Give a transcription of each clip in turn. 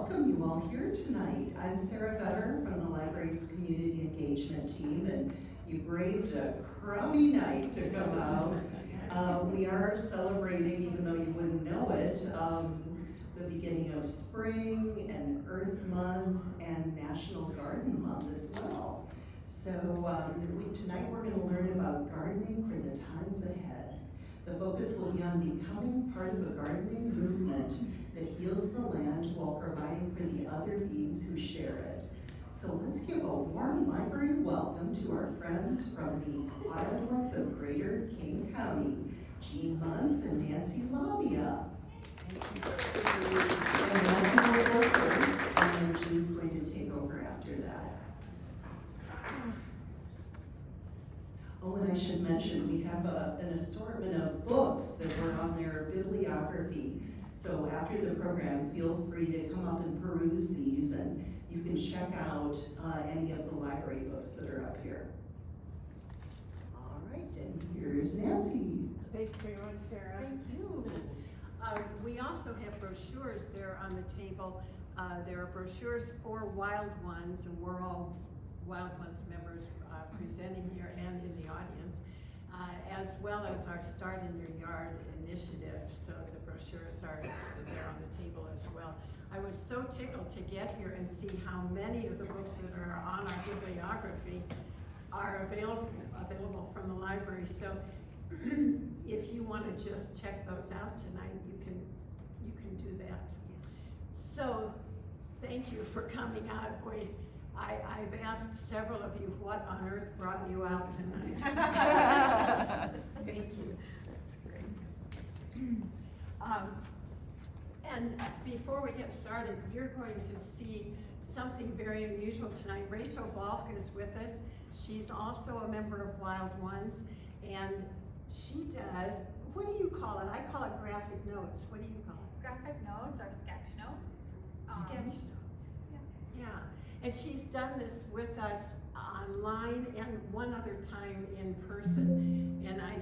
welcome you all here tonight. I'm Sarah Vetter from the library's community engagement team, and you braved a crummy night to come out. We are celebrating, even though you wouldn't know it, the beginning of spring and Earth Month and National Garden Month as well. So tonight we're going to learn about gardening for the times ahead. The focus will be on becoming part of a gardening movement that heals the land while providing for the other beings who share it. So let's give a warm library welcome to our friends from the Wild Ones of Greater Kane County, Jean Muntz and Nancy Labia. And Nancy will go first, and then Jean's going to take over after that. Oh, and I should mention, we have an assortment of books that were on their bibliography. So after the program, feel free to come up and peruse these, and you can check out any of the library books that are up here. All right, and here's Nancy. Thanks very much, Sarah. Thank you. We also have brochures there on the table. There are brochures for Wild Ones, and we're all Wild Ones members presenting here and in the audience, as well as our Start in Your Yard initiative. So the brochures are there on the table as well. I was so tickled to get here and see how many of the books that are on our bibliography are available from the library. So if you want to just check those out tonight, you can do that. Yes. So thank you for coming out. Boy, I've asked several of you what on earth brought you out tonight. Thank you. That's great. And before we get started, you're going to see something very unusual tonight. Rachel Balk is with us. She's also a member of Wild Ones, and she does, what do you call it? I call it graphic notes. What do you call it? Graphic notes or sketch notes. Sketch notes. Yeah. Yeah. And she's done this with us online and one other time in person. And I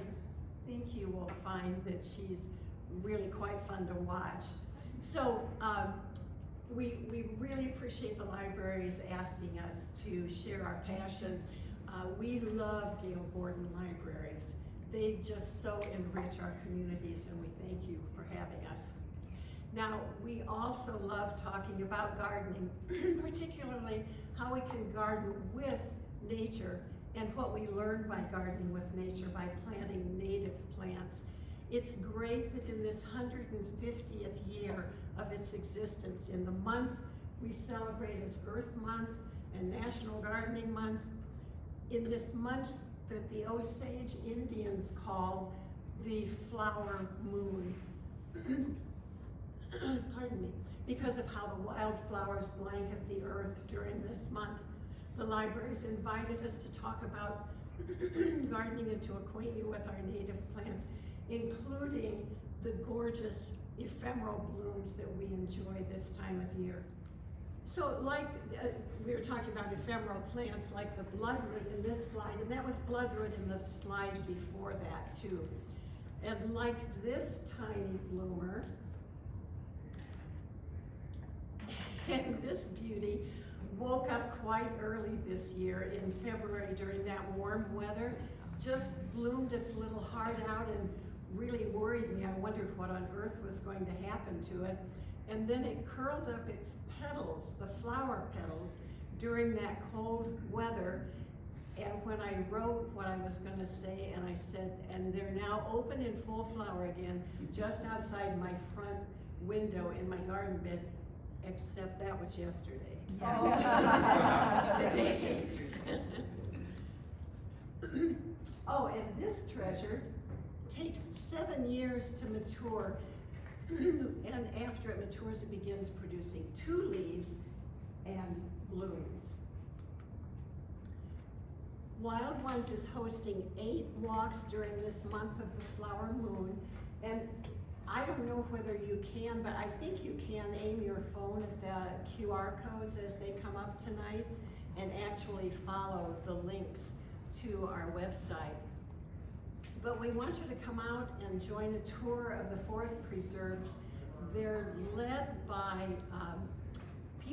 think you will find that she's really quite fun to watch. So we really appreciate the libraries asking us to share our passion. We love Gail Borden libraries. They just so enrich our communities, and we thank you for having us. Now, we also love talking about gardening, particularly how we can garden with nature and what we learn by gardening with nature by planting native plants. It's great that in this 150th year of its existence, in the month we celebrate as Earth Month and National Gardening Month, in this month that the Osage Indians call the flower moon. Pardon me, because of how the wildflowers blanket the earth during this month. The libraries invited us to talk about gardening and to acquaint you with our native plants, including the gorgeous ephemeral blooms that we enjoy this time of year. So like we were talking about ephemeral plants like the bloodroot in this slide, and that was bloodroot in the slides before that too. And like this tiny bloomer, and this beauty woke up quite early this year in February during that warm weather, just bloomed its little heart out and really worried me. I wondered what on earth was going to happen to it. And then it curled up its petals, the flower petals, during that cold weather. And when I wrote what I was going to say, and I said, and they're now open in full flower again, just outside my front window in my garden bed, except that was yesterday. Today. Oh, and this treasure takes 7 years to mature, and after it matures, it begins producing 2 leaves and blooms. Wild Ones is hosting 8 walks during this month of the flower moon, and I don't know whether you can, but I think you can aim your phone at the QR codes as they come up tonight and actually follow the links to our website. But we want you to come out and join a tour of the forest preserves. They're led by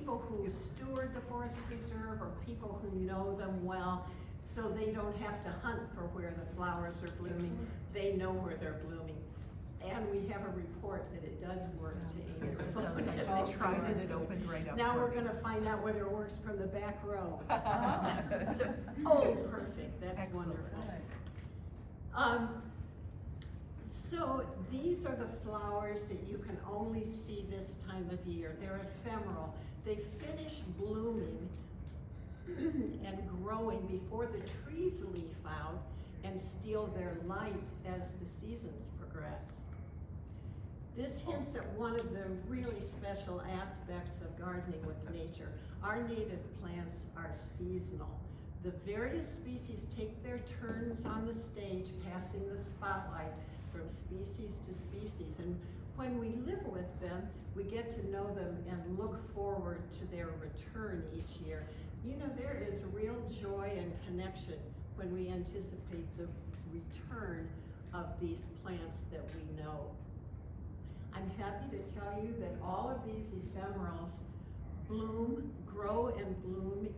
people who steward the forest preserve or people who know them well, so they don't have to hunt for where the flowers are blooming. They know where they're blooming. And we have a report that it does work to aid Yes, it your does. I just tried it, it opened right up Now for we're me. gonna find out whether it works from the back row. Ah. So, oh, perfect, that's Excellent. wonderful. So these are the flowers that you can only see this time of year. They're ephemeral. They finish blooming and growing before the trees leaf out and steal their light as the seasons progress. This hints at one of the really special aspects of gardening with nature. Our native plants are seasonal. The various species take their turns on the stage, passing the spotlight from species to species. And when we live with them, we get to know them and look forward to their return each year. You know, there is real joy and connection when we anticipate the return of these plants that we know. I'm happy to tell you that all of these ephemerals grow and bloom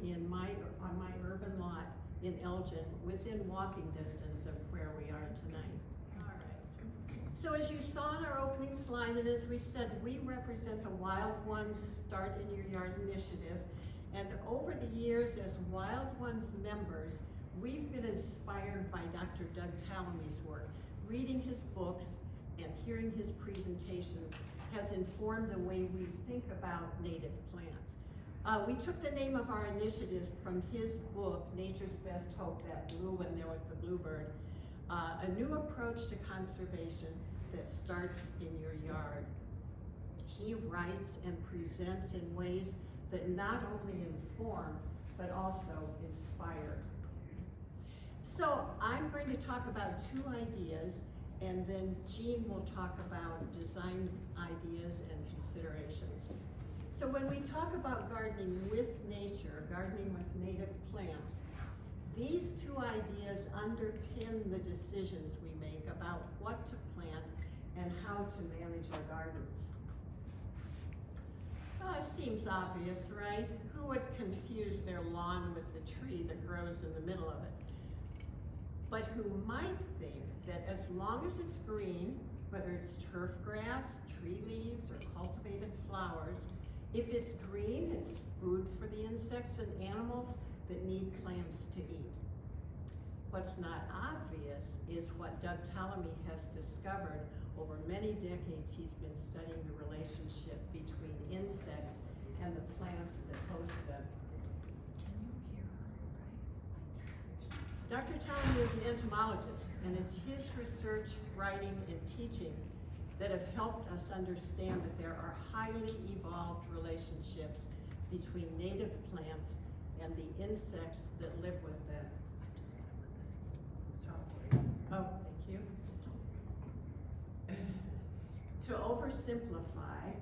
on my urban lot in Elgin, within walking distance of where we are tonight. All right. So as you saw in our opening slide, and as we said, we represent the Wild Ones Start in Your Yard initiative. And over the years, as Wild Ones members, we've been inspired by Dr. Doug Tallamy's work. Reading his books and hearing his presentations has informed the way we think about native plants. We took the name of our initiative from his book, Nature's Best Hope, that blue one there with the bluebird, a new approach to conservation that starts in your yard. He writes and presents in ways that not only inform, but also inspire. So I'm going to talk about two ideas, and then Jean will talk about design ideas and considerations. So when we talk about gardening with nature, gardening with native plants, these two ideas underpin the decisions we make about what to plant and how to manage our gardens. It seems obvious, right? Who would confuse their lawn with the tree that grows in the middle of it? But who might think that as long as it's green, whether it's turf grass, tree leaves, or cultivated flowers, if it's green, it's food for the insects and animals that need plants to eat. What's not obvious is what Doug Tallamy has discovered over many decades. He's been studying the relationship between insects and the plants that host them. Dr. Tallamy is an entomologist, and it's his research, writing, and teaching that have helped us understand that there are highly evolved relationships between native plants and the insects that live with them. I'm just gonna put this software. Oh, thank you. To oversimplify,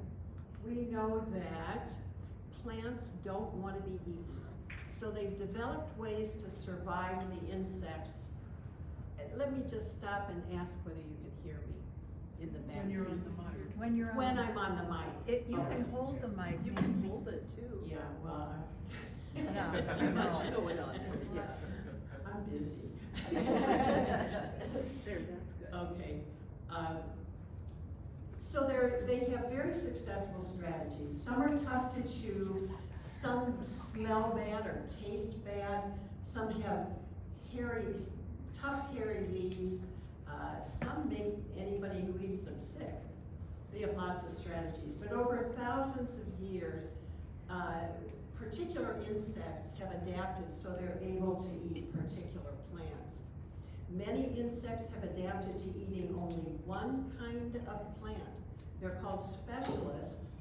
we know that plants don't want to be eaten. So they've developed ways to survive the insects. Let me just stop and ask whether you can hear me in the back. When you're on the mic. When you're on. When I'm on the mic. You Okay. can hold the mic. You can Nancy. hold it too. Yeah, well, Yeah, Too much no. going on. It's Yeah, lots. I'm busy. There, that's good. Okay. So they have very successful strategies. Some are tough to chew, some smell bad or taste bad, some have tough hairy leaves, some make anybody who eats them sick. They have lots of strategies, but over thousands of years, particular insects have adapted so they're able to eat particular plants. Many insects have adapted to eating only one kind of plant. They're called specialists,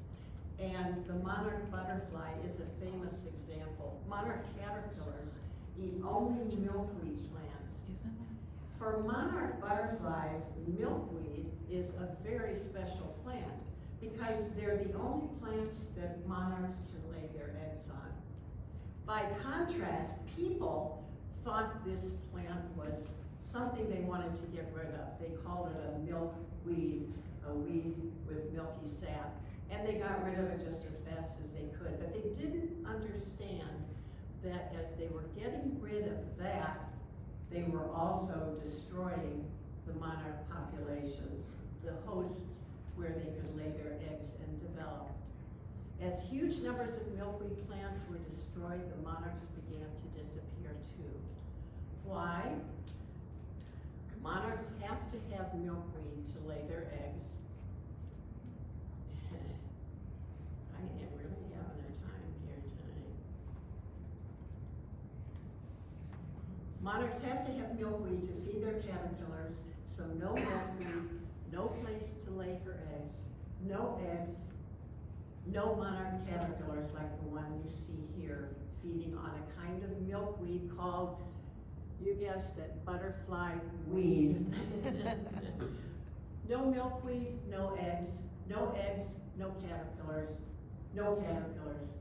and the monarch butterfly is a famous example. Monarch caterpillars eat only milkweed plants. Isn't it? For monarch butterflies, milkweed is a very special plant because they're the only plants that monarchs can lay their eggs on. By contrast, people thought this plant was something they wanted to get rid of. They called it a milkweed, a weed with milky sap, and they got rid of it just as fast as they could. But they understand that as they were getting rid of that, they were also destroying the monarch populations, the hosts where they could lay their eggs and develop. As huge numbers of milkweed plants were destroyed, the monarchs began to disappear too. Why? Monarchs have to have milkweed to lay their eggs. I am really having a time here tonight. Monarchs have to have milkweed to feed their caterpillars, so no milkweed, no place to lay her eggs, no monarch caterpillars like the one you see here, feeding on a kind of milkweed called, you guessed it, butterfly weed. No milkweed, no eggs, no caterpillars, no butterflies.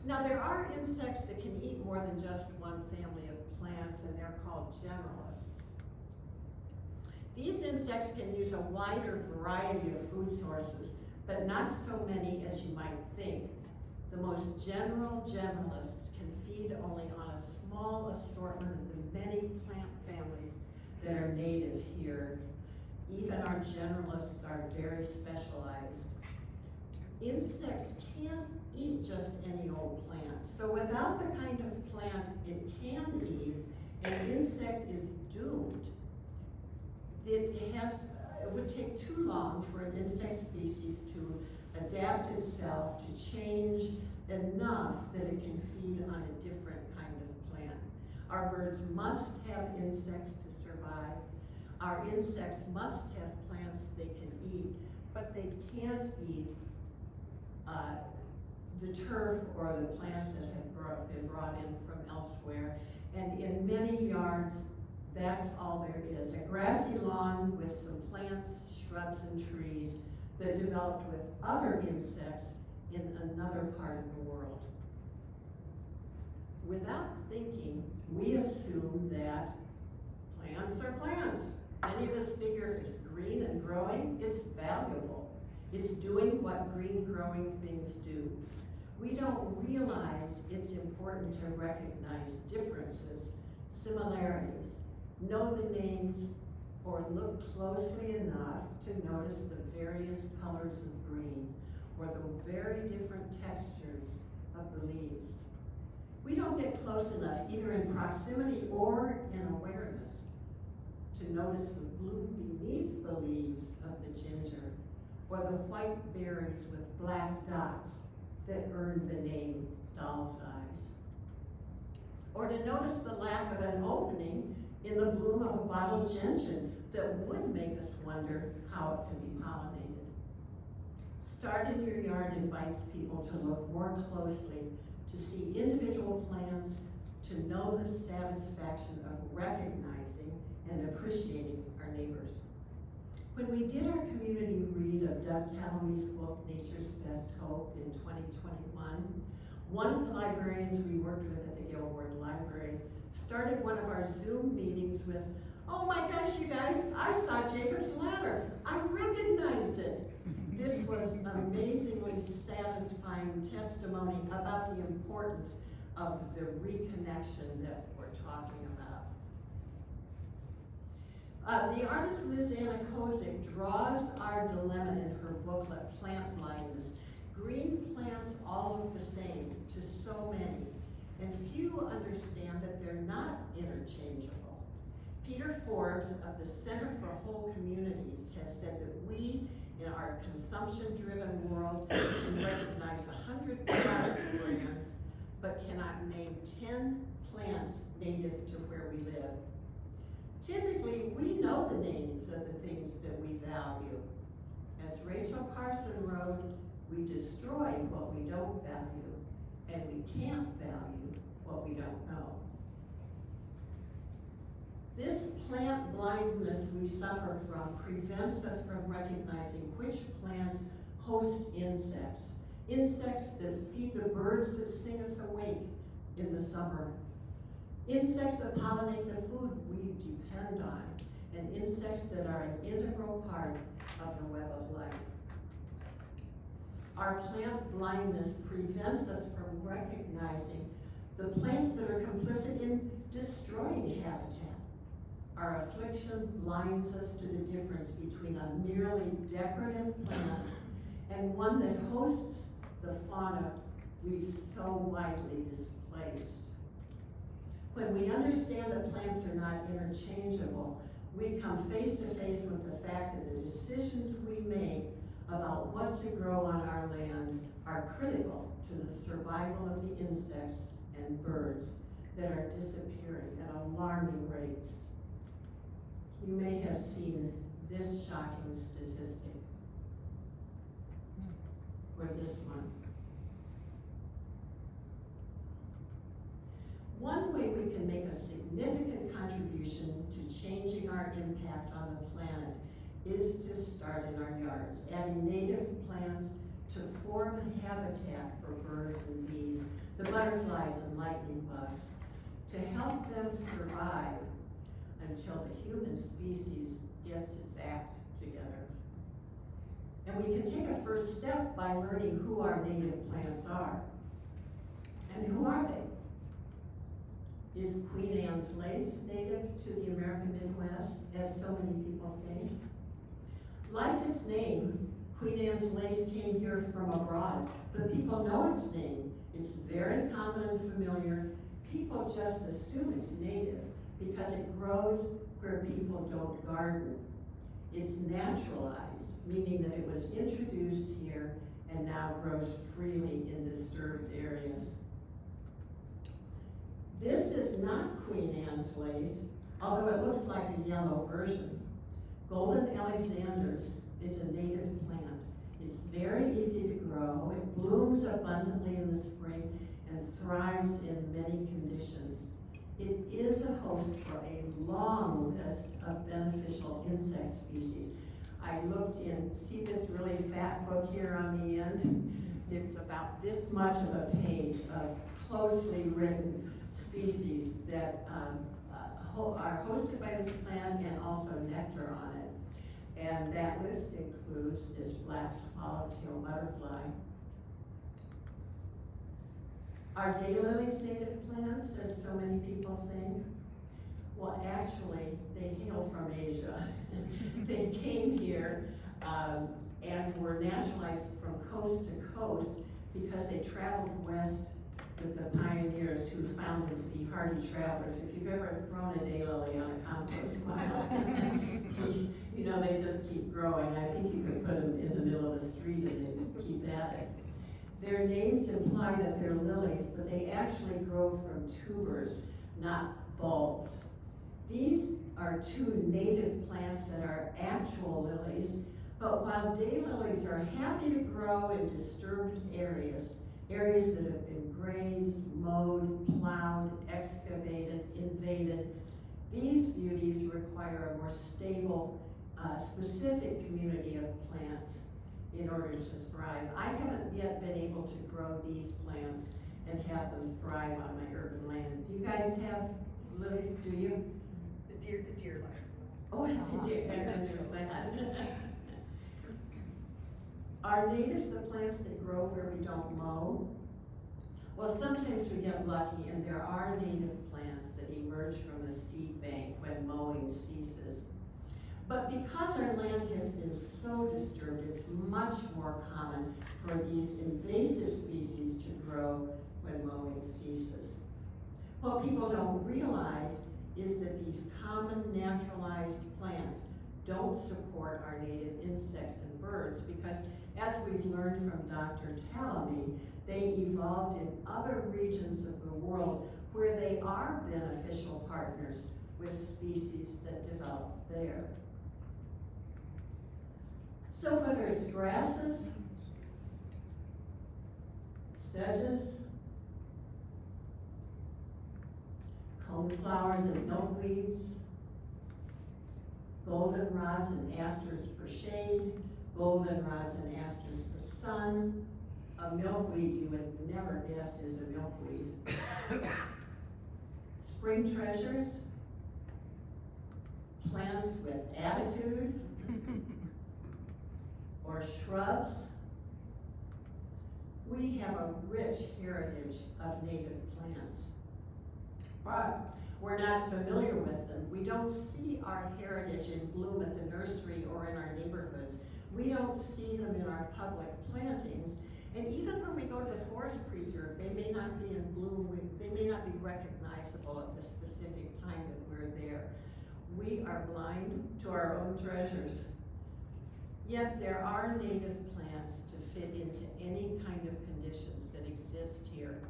Now there are insects that can eat more than just one family of plants, and they're called generalists. These insects can use a wider variety of food sources, but not so many as you might think. The most general generalists can feed only on a small assortment of the many plant families that are native here. Even our generalists are very specialized. Insects can't eat just any old plant. So without the kind of plant it can eat, an insect is doomed. It would take too long for an insect species to adapt itself to change enough that it can feed on a different kind of plant. Our birds must have insects to survive. Our insects must have plants they can eat, but they can't eat the turf or the plants that have been brought in from elsewhere. And in many yards, that's all there is. A grassy lawn with some plants, shrubs, and trees that developed with other insects in another part of the world. Without thinking, we assume that plants are plants. Many of us figure if it's green and growing, it's valuable. It's doing what green growing things do. We don't realize it's important to recognize differences, similarities, know the names, or look closely enough to notice the various colors of green, or the very different textures of the leaves. We don't get close enough, either in proximity or in awareness, to notice the blue beneath the leaves of the ginger, or the white berries with black dots that earned the name doll's eyes. Or to notice the lack of an opening in the bloom of a bottle gentian that would make us wonder how it can be pollinated. Start in your yard invites people to look more closely, to see individual plants, to know the satisfaction of recognizing and appreciating our neighbors. When we did our community read of Doug Tallamy's book, Nature's Best Hope, in 2021, one of the librarians we worked with at the Gilboard Library started one of our Zoom meetings with, "Oh my gosh, you guys, I saw Jacob's Ladder. I recognized it." This was amazingly satisfying testimony about the importance of the reconnection that we're talking about. The artist Liz Anna Kozik draws our dilemma in her booklet, Plant Blindness. Green plants all look the same to so many, and few understand that they're not interchangeable. Peter Forbes of the Center for Whole Communities has said that we, in our consumption-driven world, can recognize 100 product brands, but cannot name 10 plants native to where we live. Typically, we know the names of the things that we value. As Rachel Carson wrote, we destroy what we don't value, and we can't value what we don't know. This plant blindness we suffer from prevents us from recognizing which plants host insects. Insects that feed the birds that sing us awake in the summer. Insects that pollinate the food we depend on, and insects that are an integral part of the web of life. Our plant blindness prevents us from recognizing the plants that are complicit in destroying habitat. Our affliction blinds us to the difference between a merely decorative plant and one that hosts the fauna we've so widely displaced. When we understand that plants are not interchangeable, we come face to face with the fact that the decisions we make about what to grow on our land are critical to the survival of the insects and birds that are disappearing at alarming rates. You may have seen this shocking statistic, or this one. One way we can make a significant contribution to changing our impact on the planet is to start in our yards, adding native plants to form a habitat for birds and bees, the butterflies and lightning bugs, to help them survive until the human species gets its act together. And we can take a first step by learning who our native plants are. And who are they? Is Queen Anne's lace native to the American Midwest, as so many people think? Like its name, Queen Anne's lace came here from abroad, but people know its name. It's very common and familiar. People just assume it's native because it grows where people don't garden. It's naturalized, meaning that it was introduced here and now grows freely in disturbed areas. This is not Queen Anne's lace, although it looks like a yellow version. Golden Alexander's is a native plant. It's very easy to grow. It blooms abundantly in the spring and thrives in many conditions. It is a host for a long list of beneficial insect species. I looked in, see this really fat book here on the end? It's about this much of a page of closely written species that are hosted by this plant and also nectar on it. And that list includes this black swallowtail butterfly. Are daylilies native plants, as so many people think? Well, actually, they hail from Asia. They came here and were naturalized from coast to coast because they traveled west with the pioneers who found them to be hardy travelers. If you've ever thrown a daylily on a compost pile, you know they just keep growing. I think you could put them in the middle of the street and they would keep at it. Their names imply that they're lilies, but they actually grow from tubers, not bulbs. These are two native plants that are actual lilies, but while daylilies are happy to grow in disturbed areas that have been grazed, mowed, plowed, excavated, invaded, these beauties require a more stable, specific community of plants in order to thrive. I haven't yet been able to grow these plants and have them thrive on my urban land. Do you guys have lilies? Do you? The deer life. Oh, the deer, I understand. Are natives the plants that grow where we don't mow? Well, sometimes we get lucky and there are native plants that emerge from the seed bank when mowing ceases. But because our land has been so disturbed, it's much more common for these invasive species to grow when mowing ceases. What people don't realize is that these common naturalized plants don't support our native insects and birds because, as we've learned from Dr. Talamy, they evolved in other regions of the world where they are beneficial partners with species that develop there. So whether it's grasses, sedges, coneflowers and milkweeds, goldenrods and asters for shade, goldenrods and asters for sun. A milkweed you would never guess is a milkweed. Spring treasures, plants with attitude, or shrubs, We have a rich heritage of native plants, but we're not familiar with them. We don't see our heritage in bloom at the nursery or in our neighborhoods. We don't see them in our public plantings. And even when we go to the forest preserve, they may not be in bloom, they may not be recognizable at the specific time that we're there. We are blind to our own treasures. Yet there are native plants to fit into any kind of conditions that exist here.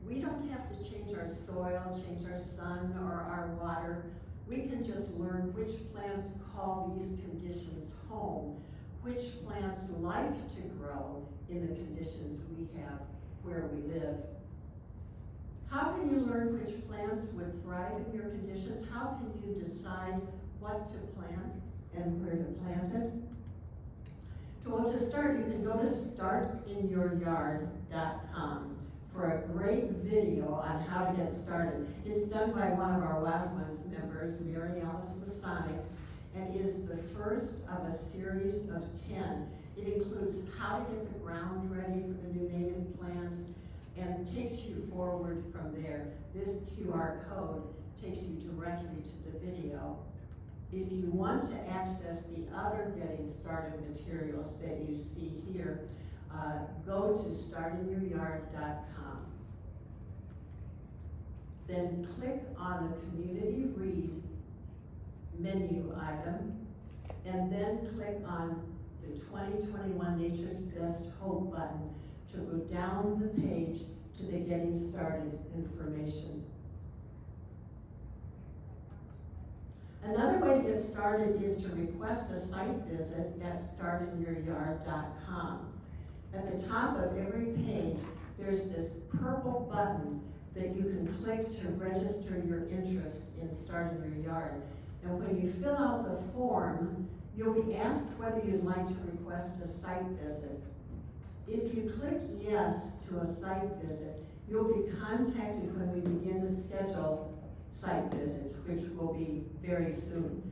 We don't have to change our soil, change our sun, or our water. We can just learn which plants call these conditions home, which plants like to grow in the conditions we have where we live. How can you learn which plants would thrive in your conditions? How can you decide what to plant and where to plant it? Well, to start, you can go to startinyouryard.com for a great video on how to get started. It's done by one of our Wild Ones members, Mary Alice Masonic, and is the first of a series of 10. It includes how to get the ground ready for the new native plants and takes you forward from there. This QR code takes you directly to the video. If you want to access the other getting started materials that you see here, go to startinyouryard.com. Then click on the Community Read menu item, and then click on the 2021 Nature's Best Hope button to go down the page to the Getting Started information. Another way to get started is to request a site visit at startinyouryard.com. At the top of every page, there's this purple button that you can click to register your interest in starting your yard. And when you fill out the form, you'll be asked whether you'd like to request a site visit. If you click yes to a site visit, you'll be contacted when we begin to schedule site visits, which will be very soon.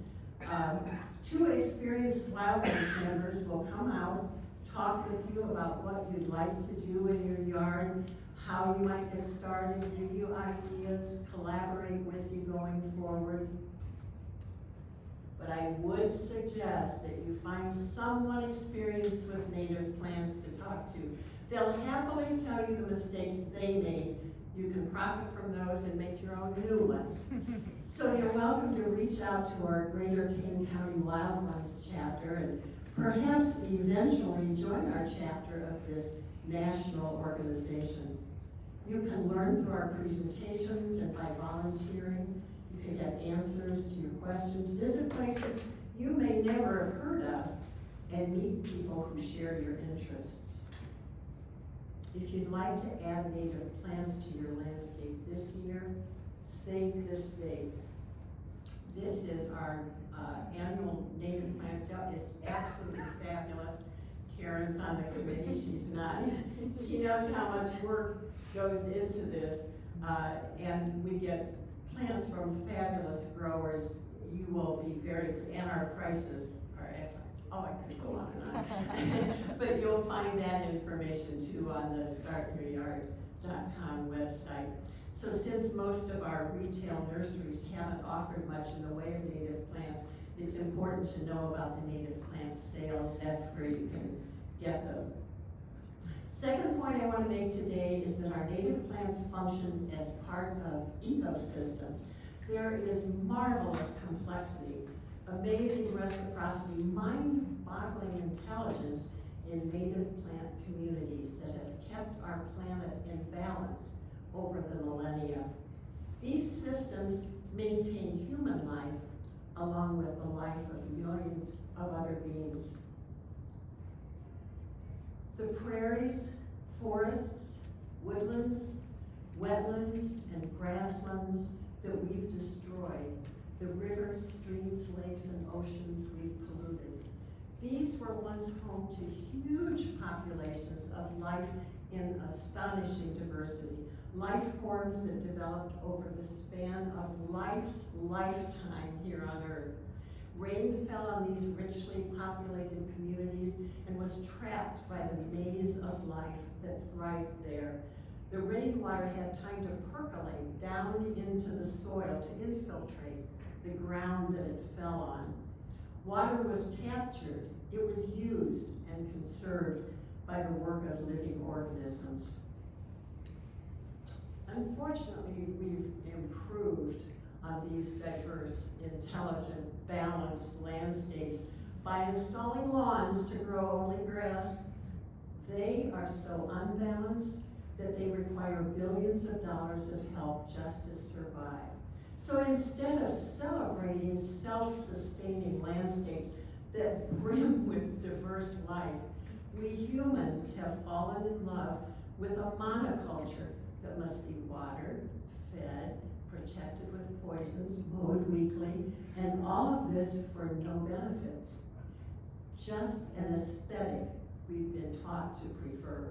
2 experienced Wild Ones members will come out, talk with you about what you'd like to do in your yard, how you might get started, give you ideas, collaborate with you going forward. But I would suggest that you find someone experienced with native plants to talk to. They'll happily tell you the mistakes they made. You can profit from those and make your own new ones. So you're welcome to reach out to our Greater Kane County Wild Ones chapter and perhaps eventually join our chapter of this national organization. You can learn through our presentations and by volunteering. You can get answers to your questions, visit places you may never have heard of, and meet people who share your interests. If you'd like to add native plants to your landscape this year, save this date. This is our annual native plant sale. It's absolutely fabulous. Karen's on the committee, she's not. She knows how much work goes into this, and we get plants from fabulous growers. You will be very, and our prices are excellent. Oh, I could go on and on. But you'll find that information too on the startnyouryard.com website. So since most of our retail nurseries haven't offered much in the way of native plants, it's important to know about the native plant sales. That's where you can get them. Second point I want to make today is that our native plants function as part of ecosystems. There is marvelous complexity, amazing reciprocity, mind-boggling intelligence in native plant communities that have kept our planet in balance over the millennia. These systems maintain human life along with the life of millions of other beings. The prairies, forests, woodlands, wetlands, and grasslands that we've destroyed, the rivers, streams, lakes, and oceans we've polluted. These were once home to huge populations of life in astonishing diversity, life forms that developed over the span of life's lifetime here on Earth. Rain fell on these richly populated communities and was trapped by the maze of life that thrived there. The rainwater had time to percolate down into the soil to infiltrate the ground that it fell on. Water was captured, it was used and conserved by the work of living organisms. Unfortunately, we've improved on these diverse, intelligent, balanced landscapes by installing lawns to grow only grass. They are so unbalanced that they require billions of dollars of help just to survive. So instead of celebrating self-sustaining landscapes that brim with diverse life, we humans have fallen in love with a monoculture that must be watered, fed, protected with poisons, mowed weekly, and all of this for no benefits. Just an aesthetic we've been taught to prefer.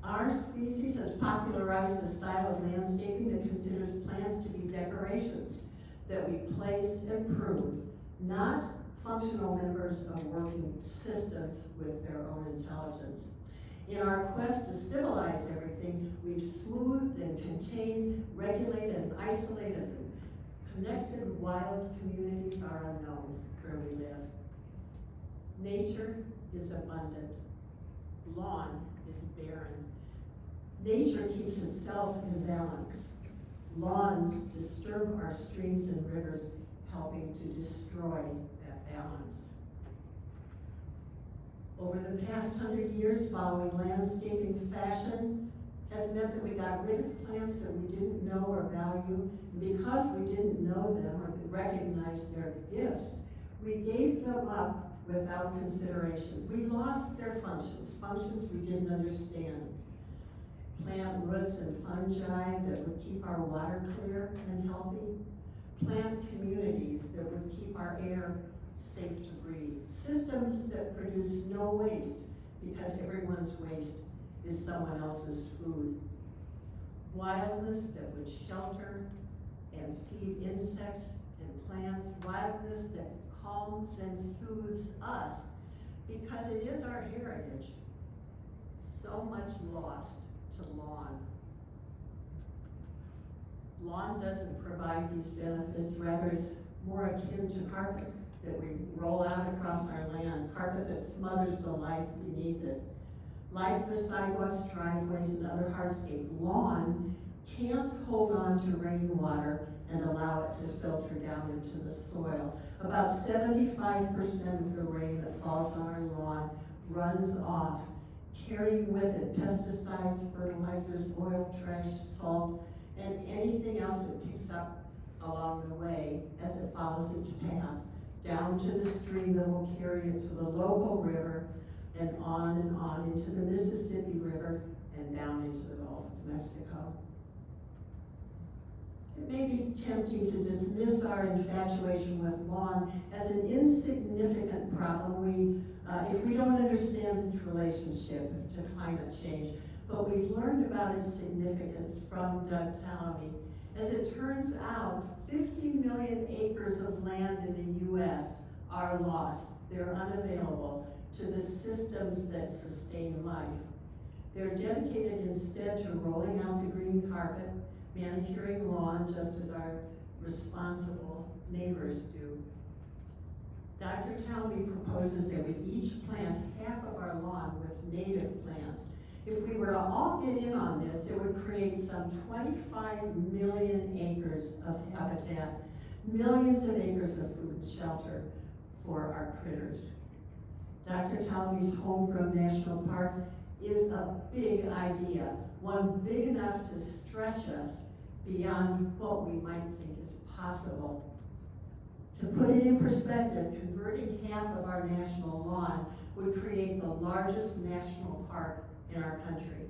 Our species has popularized a style of landscaping that considers plants to be decorations that we place and prune, not functional members of working systems with their own intelligence. In our quest to civilize everything, we've smoothed and contained, regulated and isolated and connected wild communities are unknown where we live. Nature is abundant. Lawn is barren. Nature keeps itself in balance. Lawns disturb our streams and rivers, helping to destroy that balance. Over the past 100 years, following landscaping fashion has meant that we got rid of plants that we didn't know or value. And because we didn't know them or recognize their gifts, we gave them up without consideration. We lost their functions we didn't understand. Plant roots and fungi that would keep our water clear and healthy. Plant communities that would keep our air safe to breathe. Systems that produce no waste because everyone's waste is someone else's food. Wildness that would shelter and feed insects and plants. Wildness that calms and soothes us because it is our heritage. So much lost to lawn. Lawn doesn't provide these benefits, rather it's more akin to carpet that we roll out across our land, carpet that smothers the life beneath it. Like the sidewalks, driveways, and other hardscape, lawn can't hold on to rainwater and allow it to filter down into the soil. About 75% of the rain that falls on our lawn runs off, carrying with it pesticides, fertilizers, oil, trash, salt, and anything else it picks up along the way as it follows its path down to the stream that will carry it to the local river and on into the Mississippi River and down into the Gulf of Mexico. It may be tempting to dismiss our infatuation with lawn as an insignificant problem if we don't understand its relationship to climate change, but we've learned about its significance from Doug Tallamy. As it turns out, 50 million acres of land in the US are lost. They're unavailable to the systems that sustain life. They're dedicated instead to rolling out the green carpet, manicuring lawn just as our responsible neighbors do. Dr. Tallamy proposes that we each plant half of our lawn with native plants. If we were to all get in on this, it would create some 25 million acres of habitat, millions of acres of food and shelter for our critters. Dr. Tallamy's Homegrown National Park is a big idea, one big enough to stretch us beyond what we might think is possible. To put it in perspective, converting half of our national lawn would create the largest national park in our country,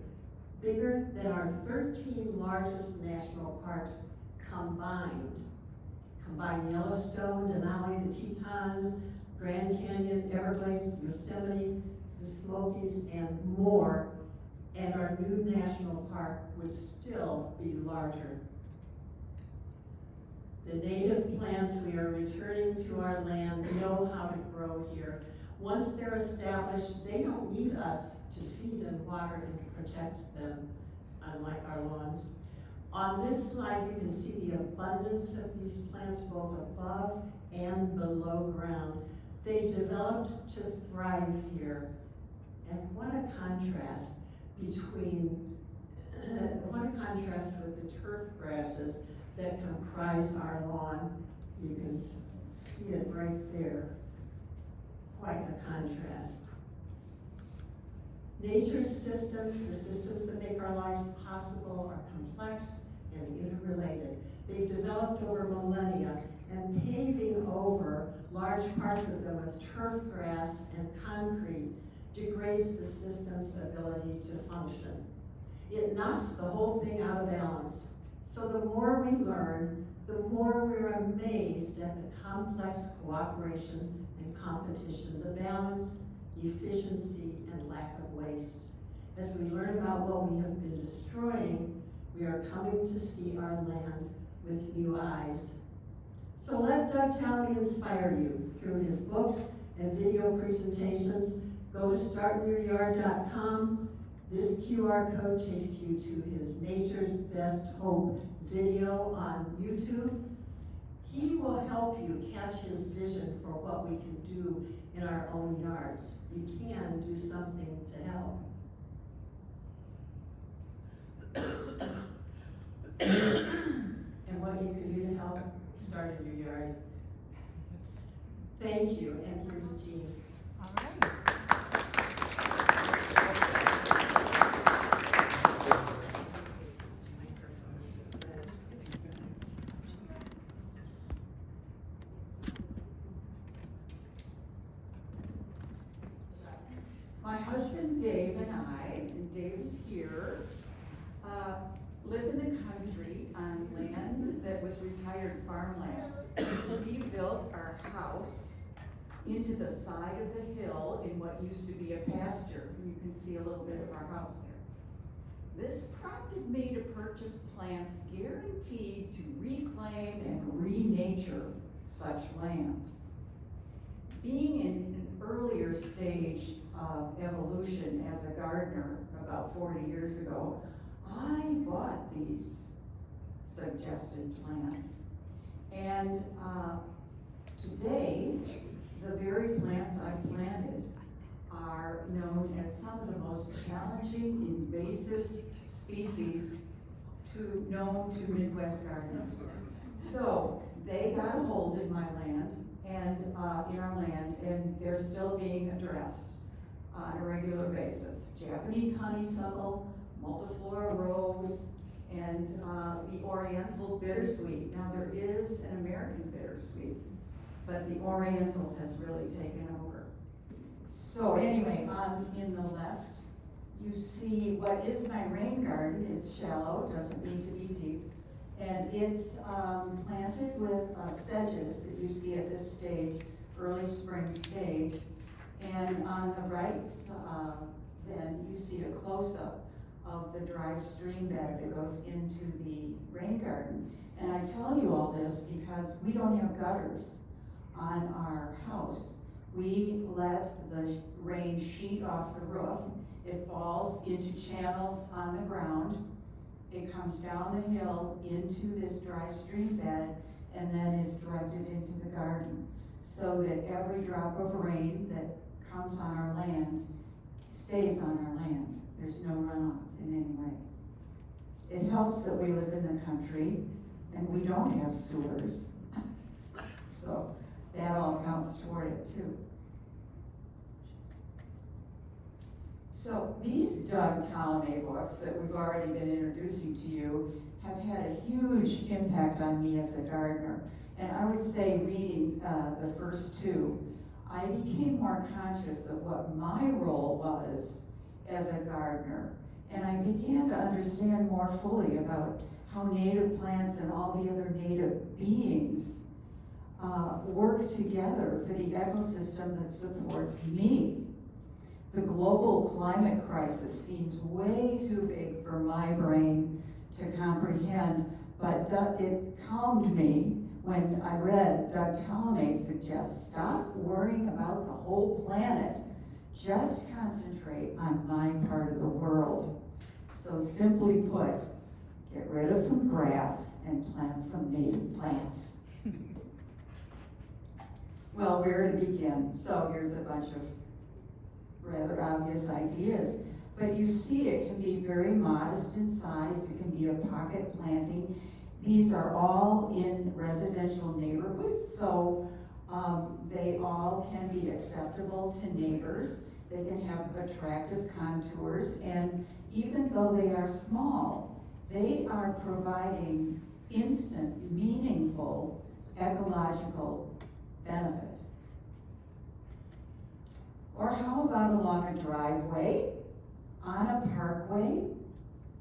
bigger than our 13 largest national parks combined. Combine Yellowstone, Denali, the Tetons, Grand Canyon, Everglades, Yosemite, the Smokies, and more, and our new national park would still be larger. The native plants we are returning to our land know how to grow here. Once they're established, they don't need us to feed and water and protect them, unlike our lawns. On this slide, you can see the abundance of these plants both above and below ground. They developed to thrive here. And what a contrast between, what a contrast with the turf grasses that comprise our lawn. You can see it right there. Quite a contrast. Nature's systems, the systems that make our lives possible, are complex and interrelated. They've developed over millennia, and paving over large parts of them with turf grass and concrete degrades the system's ability to function. It knocks the whole thing out of balance. So the more we learn, the more we're amazed at the complex cooperation and competition, the balance, efficiency, and lack of waste. As we learn about what we have been destroying, we are coming to see our land with new eyes. So let Doug Townley inspire you through his books and video presentations. Go to startinyouryard.com. This QR code takes you to his Nature's Best Hope video on YouTube. He will help you catch his vision for what we can do in our own yards. You can do something to help. And what you can do to help, start in your yard. Thank you, and here's Jean. All right. My husband Dave and Dave is here, live in the country on land that was retired farmland. We built our house into the side of the hill in what used to be a pasture. You can see a little bit of our house there. This prompted me to purchase plants guaranteed to reclaim and renature such land. Being in an earlier stage of evolution as a gardener about 40 years ago, I bought these suggested plants. And today, the very plants I planted are known as some of the most challenging invasive species known to Midwest gardeners. So they got a hold in my land and in our land, and they're still being addressed on a regular basis. Japanese honeysuckle, multiflora rose, and the oriental bittersweet. Now there is an American bittersweet, but the oriental has really taken over. So anyway, in the left, you see what is my rain garden. It's shallow, doesn't need to be deep. And it's planted with sedges that you see at this stage, early spring stage. And on the right, then you see a close-up of the dry stream bed that goes into the rain garden. And I tell you all this because we don't have gutters on our house. We let the rain sheet off the roof. It falls into channels on the ground. It comes down the hill into this dry stream bed and then is directed into the garden, so that every drop of rain that comes on our land stays on our land. There's no runoff in any way. It helps that we live in the country and we don't have sewers. So that all counts toward it too. So these Doug Townley books that we've already been introducing to you have had a huge impact on me as a gardener. And I would say reading the first two, I became more conscious of what my role was as a gardener. And I began to understand more fully about how native plants and all the other native beings work together for the ecosystem that supports me. The global climate crisis seems way too big for my brain to comprehend, but it calmed me when I read Doug Tallamy suggests, stop worrying about the whole planet. Just concentrate on my part of the world. So simply put, get rid of some grass and plant some native plants. Well, where to begin? So here's a bunch of rather obvious ideas. But you see, it can be very modest in size. It can be a pocket planting. These are all in residential neighborhoods, so they all can be acceptable to neighbors. They can have attractive contours, and even though they are small, they are providing instant, meaningful ecological benefit. Or how about along a driveway, on a parkway,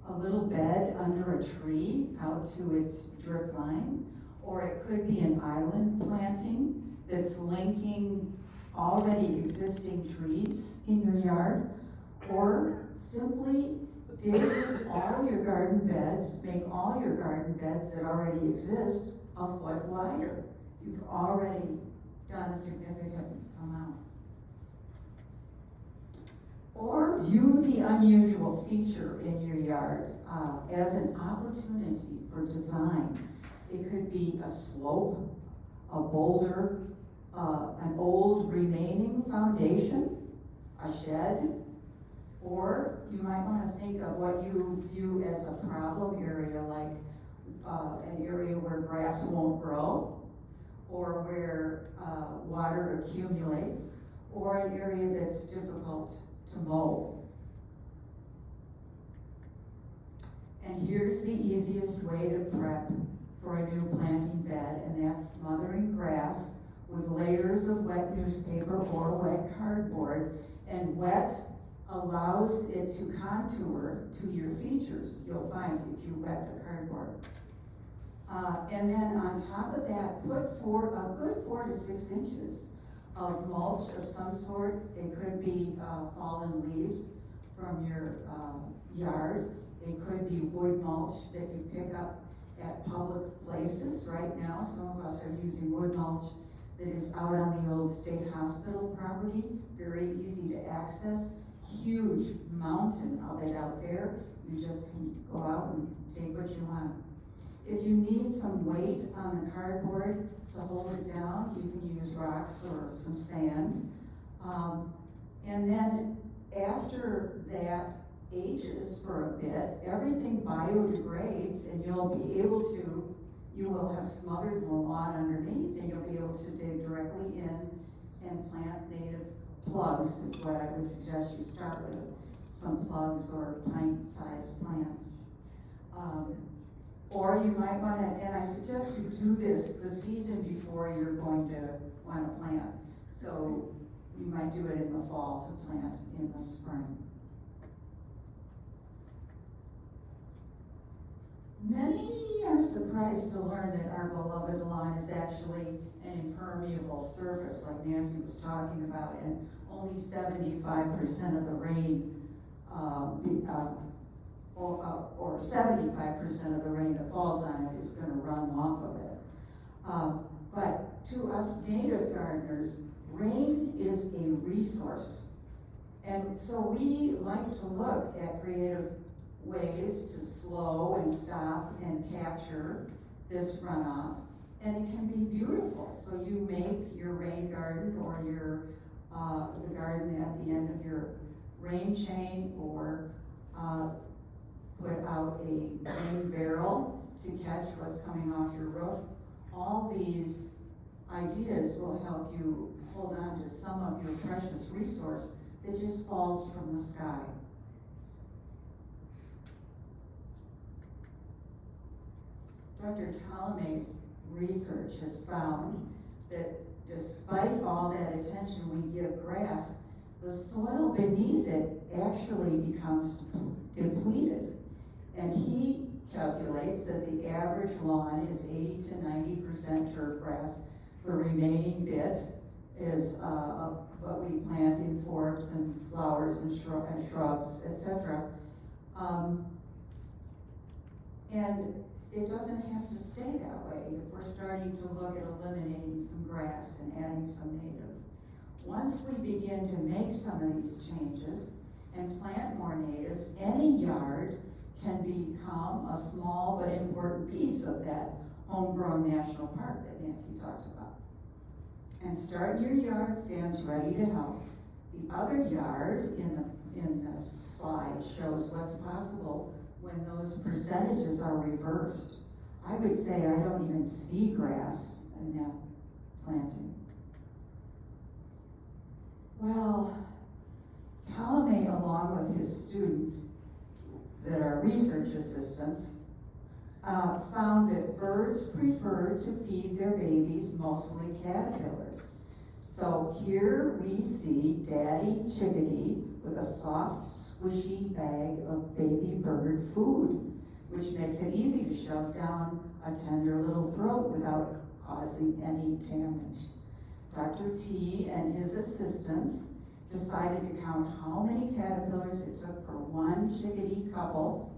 a little bed under a tree out to its drip line, or it could be an island planting that's linking already existing trees in your yard, or simply dig all your garden beds, make all your garden beds that already exist a foot wider. You've already done a significant amount. Or view the unusual feature in your yard as an opportunity for design. It could be a slope, a boulder, an old remaining foundation, a shed, or you might want to think of what you view as a problem area, like an area where grass won't grow, or where water accumulates, or an area that's difficult to mow. And here's the easiest way to prep for a new planting bed, and that's smothering grass with layers of wet newspaper or wet cardboard. And wet allows it to contour to your features, you'll find, if you wet the cardboard. And then on top of that, put a good 4 to 6 inches of mulch of some sort. It could be fallen leaves from your yard. It could be wood mulch that you pick up at public places. Right now, some of us are using wood mulch that is out on the old state hospital property, very easy to access, huge mountain of it out there. You just can go out and take what you want. If you need some weight on the cardboard to hold it down, you can use rocks or some sand. And then after that ages for a bit, everything biodegrades, and you will have smothered the lawn underneath, and you'll be able to dig directly in and plant native plugs, is what I would suggest you start with. Some plugs or pint-sized plants. Or you might want to, and I suggest you do this the season before you're going to want to plant. So you might do it in the fall to plant in the spring. Many are surprised to learn that our beloved lawn is actually an impermeable surface, like Nancy was talking about, and only 75% of the rain, or 75% of the rain that falls on it is going to run off of it. But to us native gardeners, rain is a resource. And so we like to look at creative ways to slow and stop and capture this runoff, and it can be beautiful. So you make your rain garden, or your the garden at the end of your rain chain, or put out a rain barrel to catch what's coming off your roof. All these ideas will help you hold on to some of your precious resource that just falls from the sky. Dr. Tallamy's research has found that despite all that attention we give grass, the soil beneath it actually becomes depleted. And he calculates that the average lawn is 80 to 90% turf grass. The remaining bit is what we plant in forbs and flowers and shrubs, etc. And it doesn't have to stay that way if we're starting to look at eliminating some grass and adding some natives. Once we begin to make some of these changes and plant more natives, any yard can become a small but important piece of that homegrown national park that Nancy talked about. And Start Your Yard stands ready to help. The other yard in the slide shows what's possible when those percentages are reversed. I would say I don't even see grass in that planting. Well, Ptolemy, along with his students that are research assistants, found that birds prefer to feed their babies mostly caterpillars. So here we see Daddy Chickadee with a soft, squishy bag of baby bird food, which makes it easy to shove down a tender little throat without causing any damage. Dr. T and his assistants decided to count how many caterpillars it took for one chickadee couple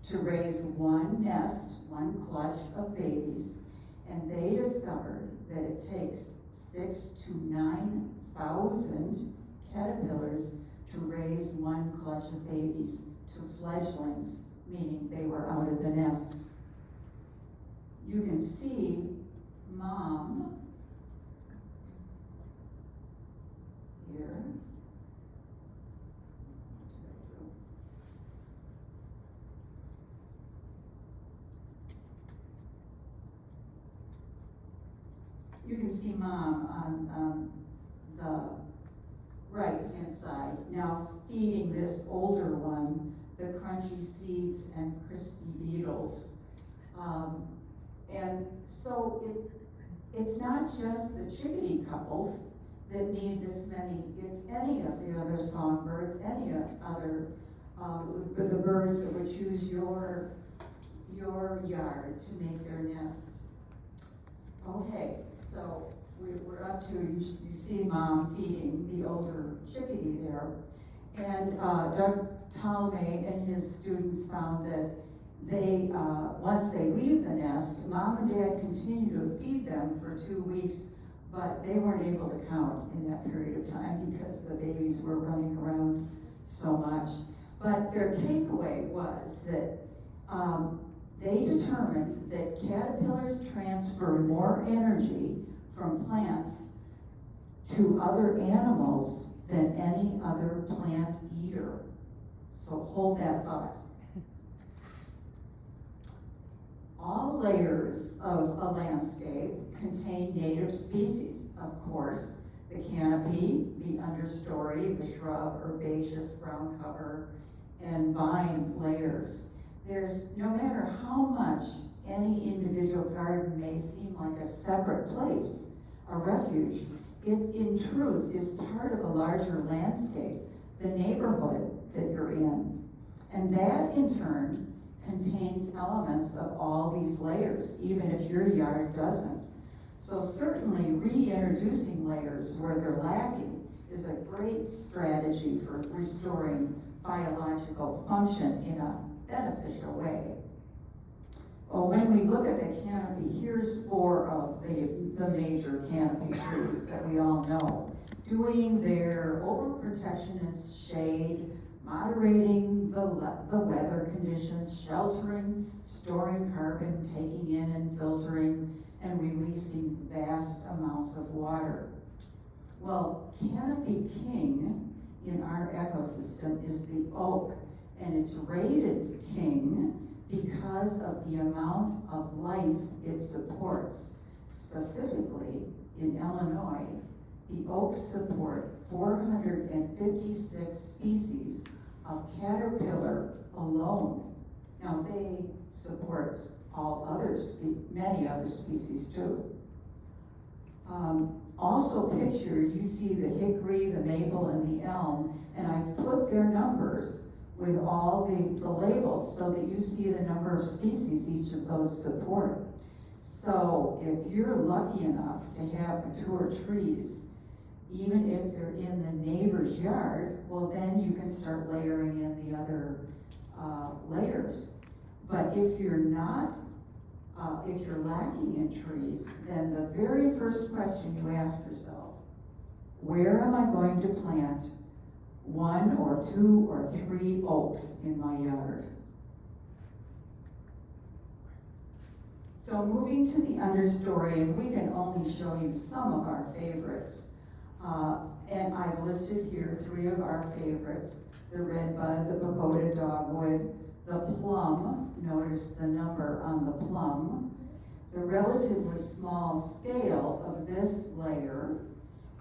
to raise one nest, one clutch of babies, and they discovered that it takes 6,000 to 9,000 caterpillars to raise one clutch of babies to fledglings, meaning they were out of the nest. You can see Mom here. You can see Mom on the right-hand side, now feeding this older one the crunchy seeds and crispy beetles. And so it's not just the chickadee couples that need this many, it's any of the other songbirds, any other, the birds that would choose your yard to make their nest. Okay, so we're up to, you see Mom feeding the older chickadee there. And Doug Ptolemy and his students found that they, once they leave the nest, Mom and Dad continue to feed them for 2 weeks, but they weren't able to count in that period of time because the babies were running around so much. But their takeaway was that they determined that caterpillars transfer more energy from plants to other animals than any other plant eater. So hold that thought. All layers of a landscape contain native species, of course. The canopy, the understory, the shrub, herbaceous ground cover, and vine layers. There's, no matter how much any individual garden may seem like a separate place, a refuge, it in truth is part of a larger landscape, the neighborhood that you're in. And that in turn contains elements of all these layers, even if your yard doesn't. So certainly reintroducing layers where they're lacking is a great strategy for restoring biological function in a beneficial way. Well, when we look at the canopy, here's 4 of the major canopy trees that we all know, doing their overprotection and shade, moderating the weather conditions, sheltering, storing carbon, taking in and filtering, and releasing vast amounts of water. Well, canopy king in our ecosystem is the oak, and it's rated king because of the amount of life it supports. Specifically, in Illinois, the oaks support 456 species of caterpillar alone. Now they support all others, many other species too. Also pictured, you see the hickory, the maple, and the elm, and I've put their numbers with all the labels so that you see the number of species each of those support. So if you're lucky enough to have mature trees, even if they're in the neighbor's yard, well then you can start layering in the other layers. But if you're not if you're lacking in trees, then the very first question you ask yourself, where am I going to plant 1 or 2 or 3 oaks in my yard? So moving to the understory, and we can only show you some of our favorites. And I've listed here 3 of our favorites: the redbud, the pagoda dogwood, the plum, notice the number on the plum. The relatively small scale of this layer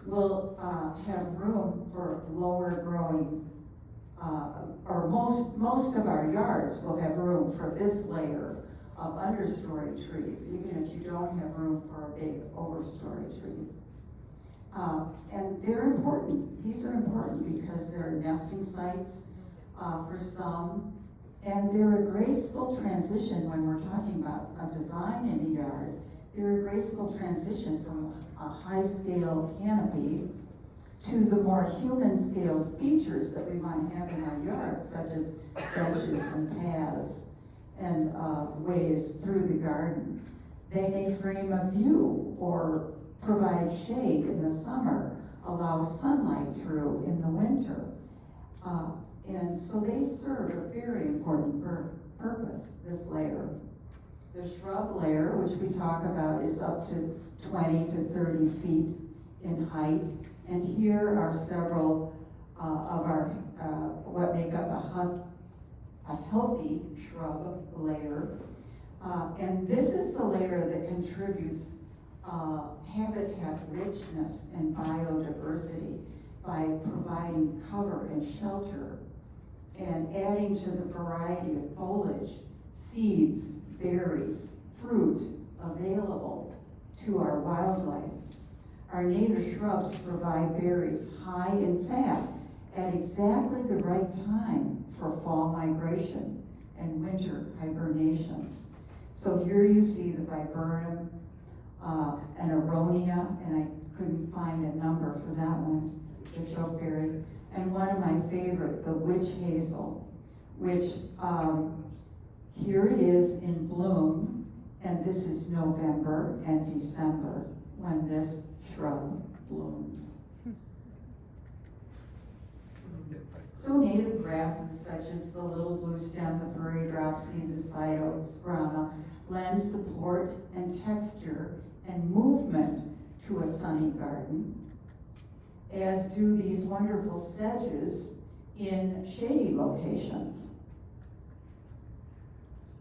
will have room for lower growing, or most of our yards will have room for this layer of understory trees, even if you don't have room for a big overstory tree. And they're important. These are important because they're nesting sites for some, and they're a graceful transition when we're talking about a design in a yard. They're a graceful transition from a high-scale canopy to the more human-scaled features that we want to have in our yards, such as benches and paths and ways through the garden. They may frame a view or provide shade in the summer, allow sunlight through in the winter. And so they serve a very important purpose, this layer. The shrub layer, which we talk about, is up to 20 to 30 feet in height. And here are several of our, what make up a healthy shrub layer. And this is the layer that contributes habitat richness and biodiversity by providing cover and shelter and adding to the variety of foliage, seeds, berries, fruit available to our wildlife. Our native shrubs provide berries high in fat at exactly the right time for fall migration and winter hibernations. So here you see the viburnum, and aronia, and I couldn't find a number for that one, the chokeberry, and one of my favorite, the witch hazel, which here it is in bloom, and this is November and December when this shrub blooms. So native grasses such as the little blue stem, the prairie dropseed, the side oak, scrama, lend support and texture and movement to a sunny garden, as do these wonderful sedges in shady locations.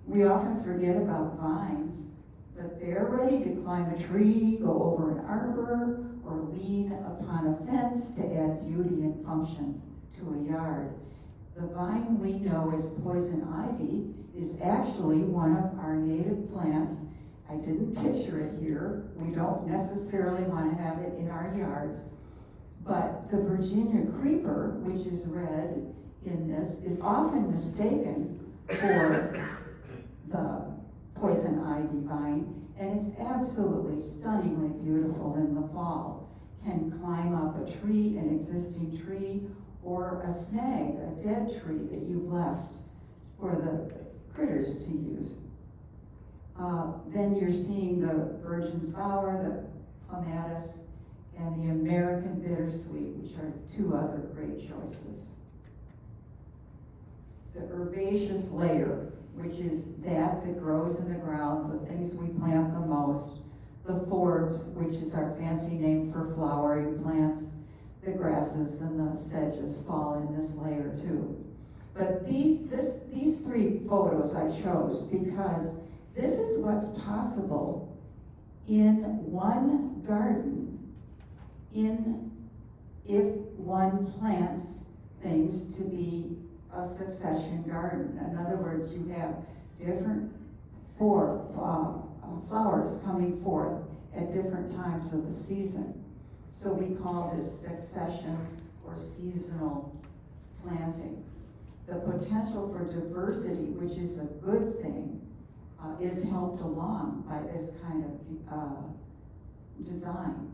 We often forget about vines, but they're ready to climb a tree, go over an arbor, or lean upon a fence to add beauty and function to a yard. The vine we know as poison ivy is actually one of our native plants. I didn't picture it here. We don't necessarily want to have it in our yards. But the Virginia creeper, which is red in this, is often mistaken for the poison ivy vine, and it's absolutely stunningly beautiful in the fall. Can climb up a tree, an existing tree, or a snag, a dead tree that you've left for the critters to use. Then you're seeing the virgin's bower, the clematis, and the American bittersweet, which are 2 other great choices. The herbaceous layer, which is that grows in the ground, the things we plant the most. The forbs, which is our fancy name for flowering plants. The grasses and the sedges fall in this layer too. But these 3 photos I chose because this is what's possible in one garden if one plants things to be a succession garden. In other words, you have different flowers coming forth at different times of the season. So we call this succession or seasonal planting. The potential for diversity, which is a good thing, is helped along by this kind of design.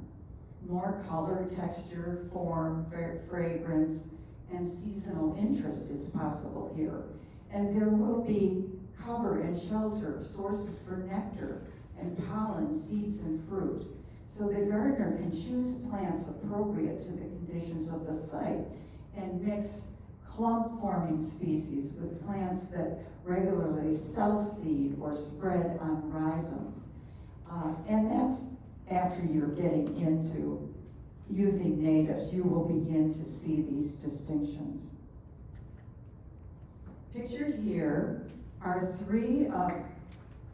More color, texture, form, fragrance, and seasonal interest is possible here. And there will be cover and shelter, sources for nectar and pollen, seeds and fruit. So the gardener can choose plants appropriate to the conditions of the site and mix clump-forming species with plants that regularly self-seed or spread on rhizomes. And that's after you're getting into using natives, you will begin to see these distinctions. Pictured here are three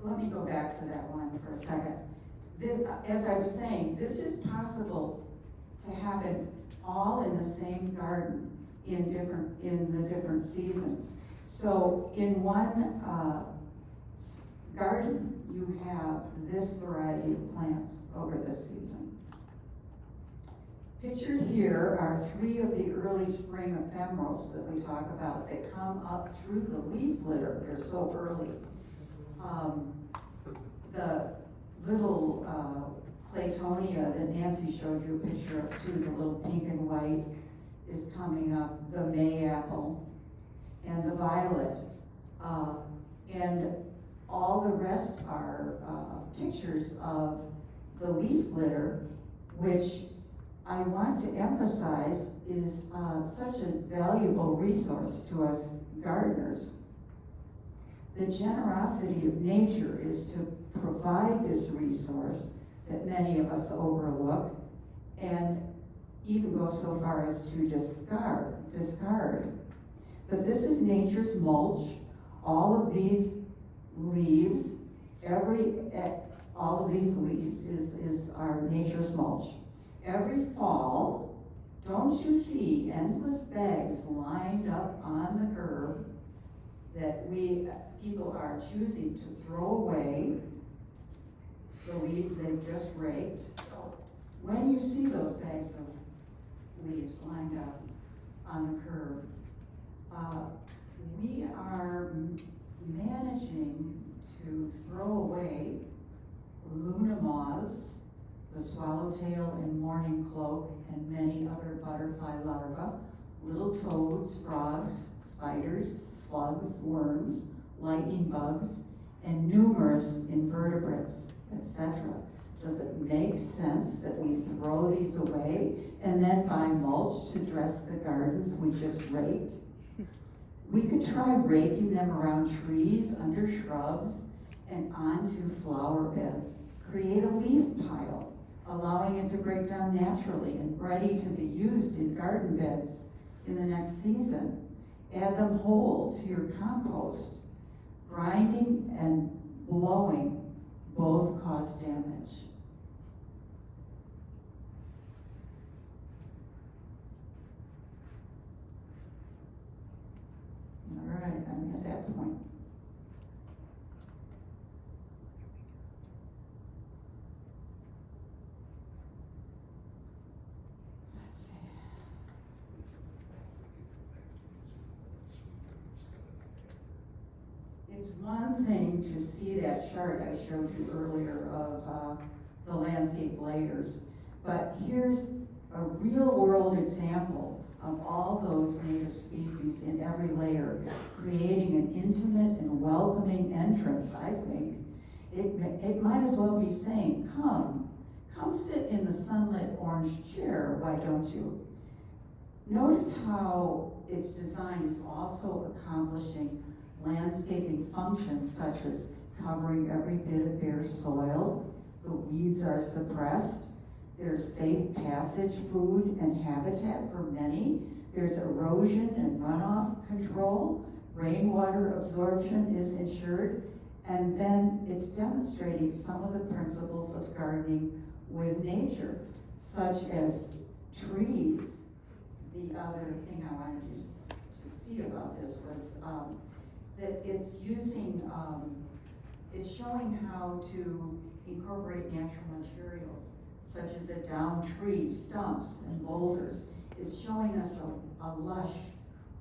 let me go back to that one for a second. As I was saying, this is possible to happen all in the same garden in the different seasons. So in one garden, you have this variety of plants over the season. Pictured here are three of the early spring ephemerals that we talk about that come up through the leaf litter. They're so early. The little Claytonia that Nancy showed you a picture of too, the little pink and white, is coming up, the mayapple, and the violet. And all the rest are pictures of the leaf litter, which I want to emphasize is such a valuable resource to us gardeners. The generosity of nature is to provide this resource that many of us overlook and even go so far as to discard. But this is nature's mulch. All of these leaves, all of these leaves is our nature's mulch. Every fall, don't you see endless bags lined up on the curb that people are choosing to throw away the leaves they've just raked? So when you see those bags of leaves lined up on the curb, we are managing to throw away Luna moths, the swallowtail and mourning cloak, and many other butterfly larvae, little toads, frogs, spiders, slugs, worms, lightning bugs, and numerous invertebrates, etc. Does it make sense that we throw these away and then buy mulch to dress the gardens we just raked? We could try raking them around trees, under shrubs, and onto flower beds. Create a leaf pile, allowing it to break down naturally and ready to be used in garden beds in the next season. Add them whole to your compost. Grinding and blowing both cause damage. All right, I'm at that point. Let's see. It's one thing to see that chart I showed you earlier of the landscape layers, but here's a real world example of all those native species in every layer, creating an intimate and welcoming entrance, I think. It might as well be saying, come sit in the sunlit orange chair, why don't you? Notice how its design is also accomplishing landscaping functions such as covering every bit of bare soil, the weeds are suppressed, there's safe passage, food, and habitat for many, there's erosion and runoff control, rainwater absorption is ensured, and then it's demonstrating some of the principles of gardening with nature, such as trees. The other thing I wanted you to see about this was that it's using, it's showing how to incorporate natural materials, such as a downed tree, stumps, and boulders. It's showing us a lush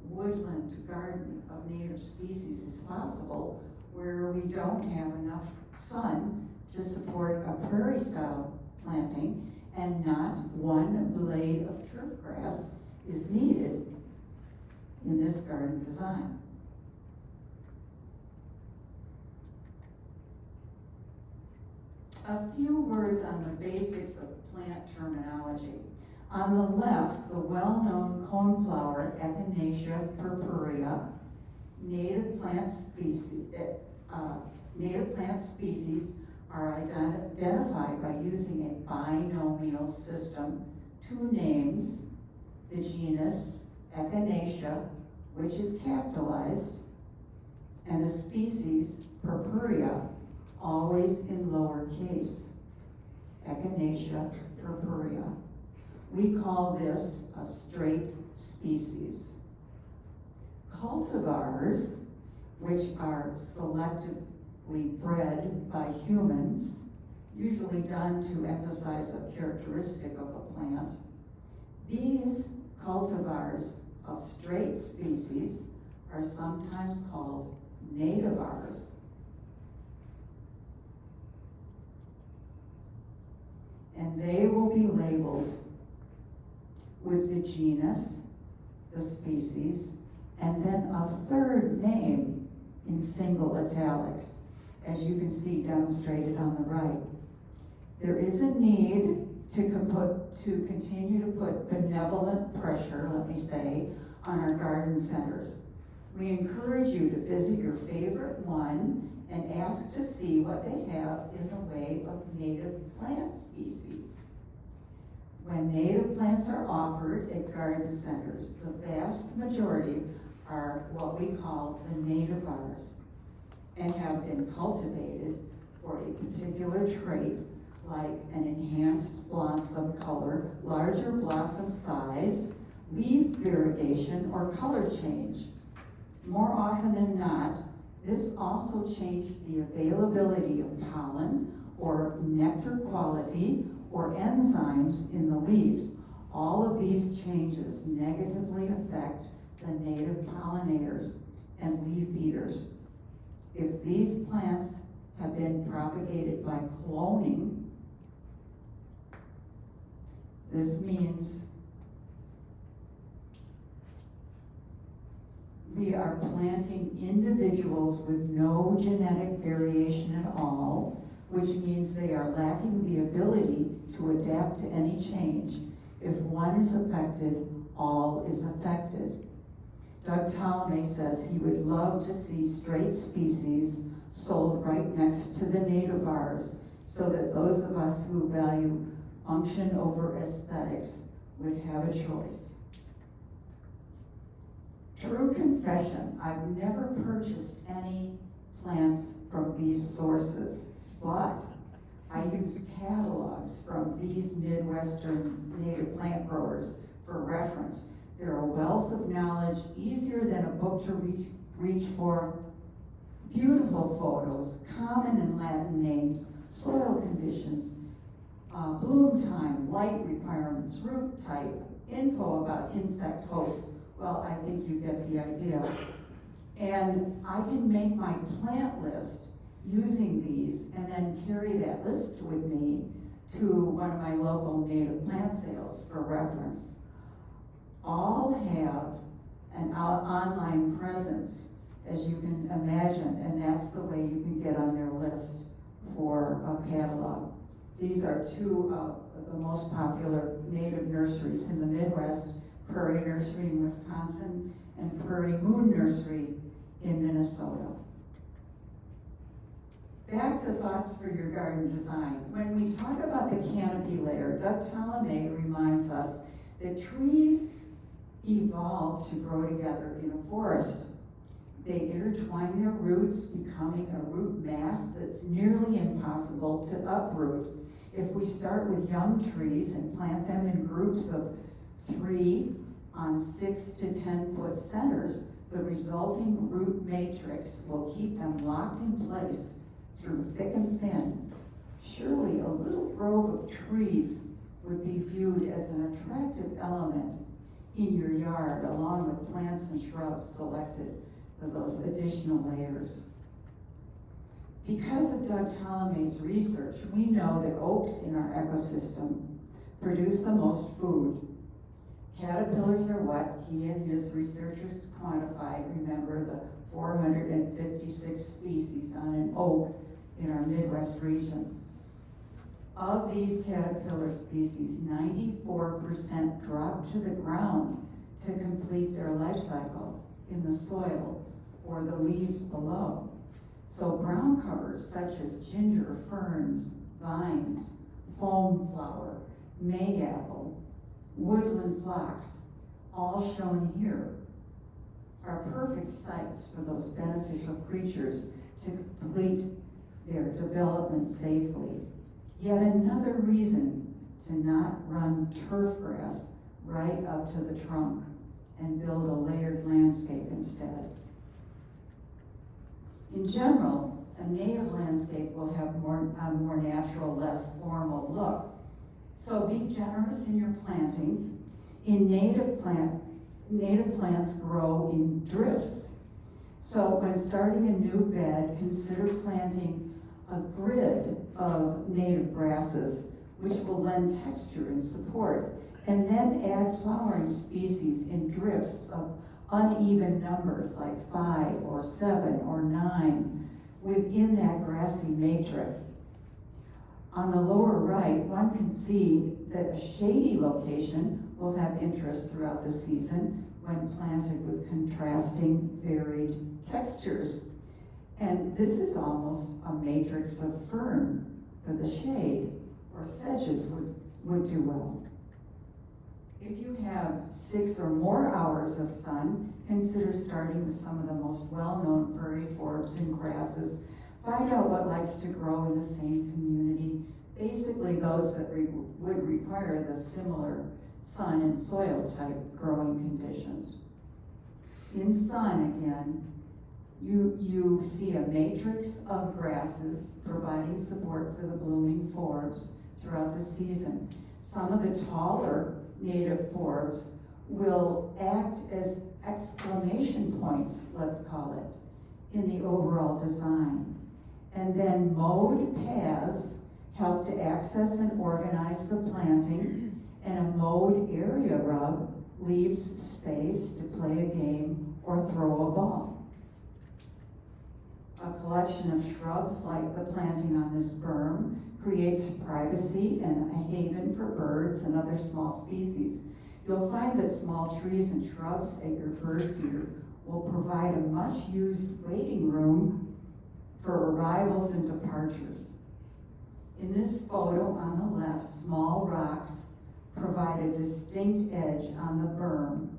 woodland garden of native species is possible where we don't have enough sun to support a prairie-style planting, and not one blade of turf grass is needed in this garden design. A few words on the basics of plant terminology. On the left, the well-known coneflower Echinacea purpurea, native plant species are identified by using a binomial system. Two names, the genus Echinacea, which is capitalized, and the species purpurea, always in lowercase. Echinacea purpurea. We call this a straight species. Cultivars, which are selectively bred by humans, usually done to emphasize a characteristic of a plant. These cultivars of straight species are sometimes called nativars. And they will be labeled with the genus, the species, and then a third name in single italics, as you can see demonstrated on the right. There is a need to continue to put benevolent pressure, let me say, on our garden centers. We encourage you to visit your favorite one and ask to see what they have in the way of native plant species. When native plants are offered at garden centers, the vast majority are what we call the nativars and have been cultivated for a particular trait like an enhanced blossom color, larger blossom size, leaf variegation, or color change. More often than not, this also changed the availability of pollen or nectar quality or enzymes in the leaves. All of these changes negatively affect the native pollinators and leaf eaters. If these plants have been propagated by cloning, this means we are planting individuals with no genetic variation at all, which means they are lacking the ability to adapt to any change. If one is affected, all is affected. Doug Ptolemy says he would love to see straight species sold right next to the nativars, so that those of us who value function over aesthetics would have a choice. True confession, I've never purchased any plants from these sources, but I use catalogs from these Midwestern native plant growers for reference. They're a wealth of knowledge, easier than a book to reach for. Beautiful photos, common and Latin names, soil conditions, bloom time, light requirements, root type, info about insect hosts. Well, I think you get the idea. And I can make my plant list using these and then carry that list with me to one of my local native plant sales for reference. All have an online presence, as you can imagine, and that's the way you can get on their list for a catalog. These are two of the most popular native nurseries in the Midwest, Prairie Nursery in Wisconsin and Prairie Moon Nursery in Minnesota. Back to thoughts for your garden design. When we talk about the canopy layer, Doug Ptolemy reminds us that trees evolve to grow together in a forest. They intertwine their roots, becoming a root mass that's nearly impossible to uproot. If we start with young trees and plant them in groups of 3 on 6 to 10 foot centers, the resulting root matrix will keep them locked in place through thick and thin. Surely a little grove of trees would be viewed as an attractive element in your yard, along with plants and shrubs selected for those additional layers. Because of Doug Ptolemy's research, we know that oaks in our ecosystem produce the most food. Caterpillars are what he and his researchers quantified. Remember the 456 species on an oak in our Midwest region. Of these caterpillar species, 94% drop to the ground to complete their life cycle in the soil or the leaves below. So brown covers such as ginger, ferns, vines, foam flower, mayapple, woodland phlox, all shown here, are perfect sites for those beneficial creatures to complete their development safely. Yet another reason to not run turf grass right up to the trunk and build a layered landscape instead. In general, a native landscape will have a more natural, less formal look. So be generous in your plantings. In native plants grow in drifts. So when starting a new bed, consider planting a grid of native grasses, which will lend texture and support, and then add flowering species in drifts of uneven numbers like 5 or 7 or 9 within that grassy matrix. On the lower right, one can see that a shady location will have interest throughout the season when planted with contrasting, varied textures. And this is almost a matrix of fern for the shade, or sedges would do well. If you have 6 or more hours of sun, consider starting with some of the most well-known prairie forbs and grasses. Find out what likes to grow in the same community, basically those that would require the similar sun and soil type growing conditions. In sun again, you see a matrix of grasses providing support for the blooming forbs throughout the season. Some of the taller native forbs will act as exclamation points, let's call it, in the overall design. And then mowed paths help to access and organize the plantings, and a mowed area rug leaves space to play a game or throw a ball. A collection of shrubs like the planting on this berm creates privacy and a haven for birds and other small species. You'll find that small trees and shrubs at your bird feeder will provide a much used waiting room for arrivals and departures. In this photo on the left, small rocks provide a distinct edge on the berm.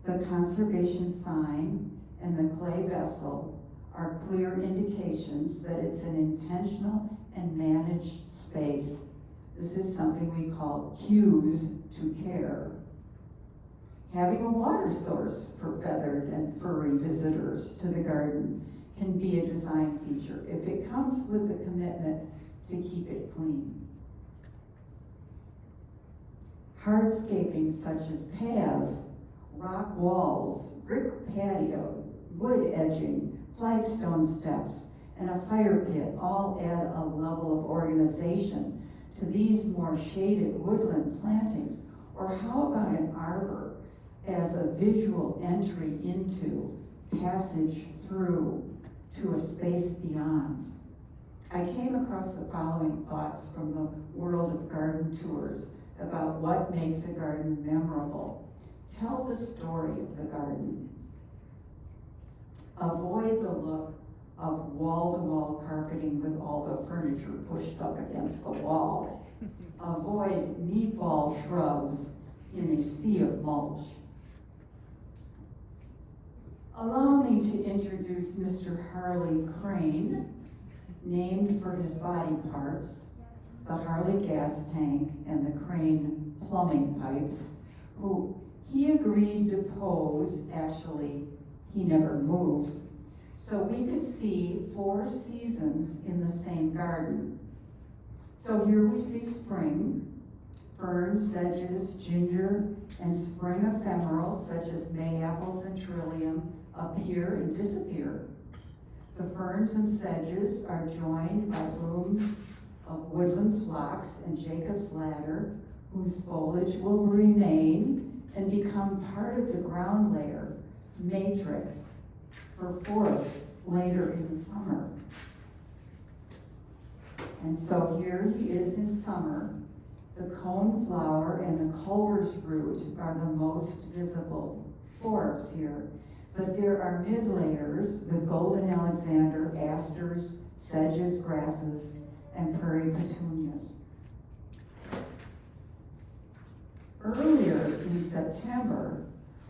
The conservation sign and the clay vessel are clear indications that it's an intentional and managed space. This is something we call cues to care. Having a water source for feathered and furry visitors to the garden can be a design feature if it comes with a commitment to keep it clean. Hardscaping such as paths, rock walls, brick patio, wood edging, flagstone steps, and a fire pit all add a level of organization to these more shaded woodland plantings. Or how about an arbor as a visual entry into, passage through, to a space beyond? I came across the following thoughts from the world of garden tours about what makes a garden memorable. Tell the story of the garden. Avoid the look of wall-to-wall carpeting with all the furniture pushed up against the wall. Avoid meatball shrubs in a sea of mulch. Allow me to introduce Mr. Harley Crane, named for his body parts, the Harley gas tank and the Crane plumbing pipes, who he agreed to pose. Actually, he never moves, so we could see 4 seasons in the same garden. So here we see spring, ferns, sedges, ginger, and spring ephemerals such as mayapples and trillium appear and disappear. The ferns and sedges are joined by blooms of woodland phlox and Jacob's ladder, whose foliage will remain and become part of the ground layer, matrix, for forbs later in the summer. And so here he is in summer. The coneflower and the culver's root are the most visible forbs here. But there are mid-layers with golden Alexander, asters, sedges, grasses, and prairie petunias. Earlier in September,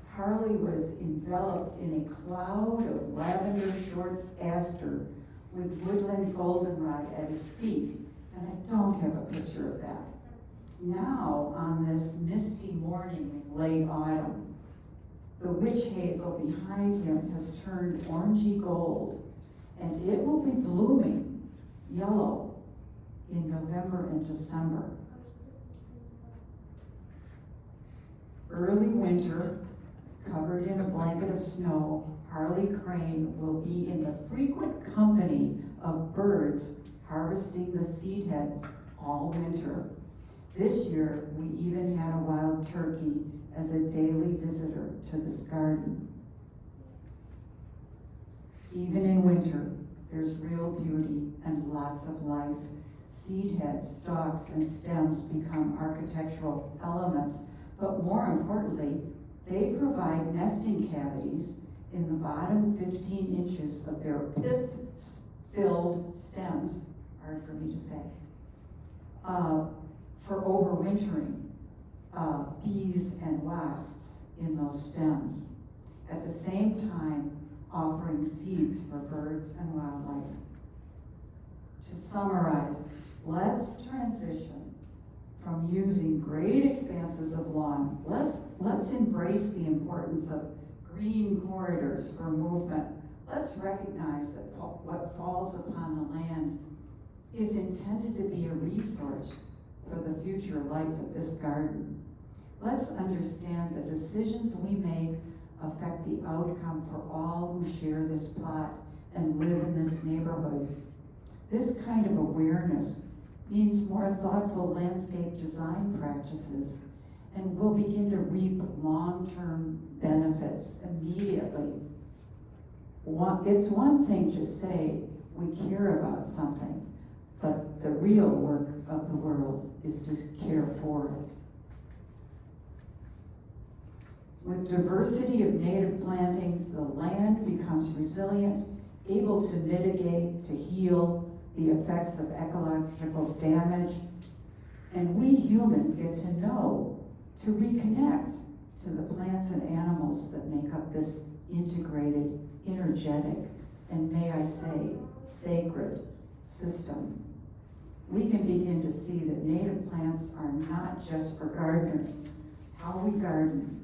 Harley was enveloped in a cloud of lavender shorts aster with woodland goldenrod at his feet, and I don't have a picture of that. Now, on this misty morning in late autumn, the witch hazel behind him has turned orangey gold, and it will be blooming yellow in November and December. Early winter, covered in a blanket of snow, Harley Crane will be in the frequent company of birds harvesting the seed heads all winter. This year, we even had a wild turkey as a daily visitor to this garden. Even in winter, there's real beauty and lots of life. Seed heads, stalks, and stems become architectural elements, but more importantly, they provide nesting cavities in the bottom 15 inches of their pith-filled stems, hard for me to say, for overwintering bees and wasps in those stems, at the same time offering seeds for birds and wildlife. To summarize, let's transition from using great expanses of lawn. Let's embrace the importance of green corridors for movement. Let's recognize that what falls upon the land is intended to be a resource for the future life of this garden. Let's understand the decisions we make affect the outcome for all who share this plot and live in this neighborhood. This kind of awareness means more thoughtful landscape design practices, and we'll begin to reap long-term benefits immediately. It's one thing to say we care about something, but the real work of the world is to care for it. With diversity of native plantings, the land becomes resilient, able to mitigate, to heal the effects of ecological damage, and we humans get to know, to reconnect to the plants and animals that make up this integrated, energetic, and may I say, sacred system. We can begin to see that native plants are not just for gardeners. How we garden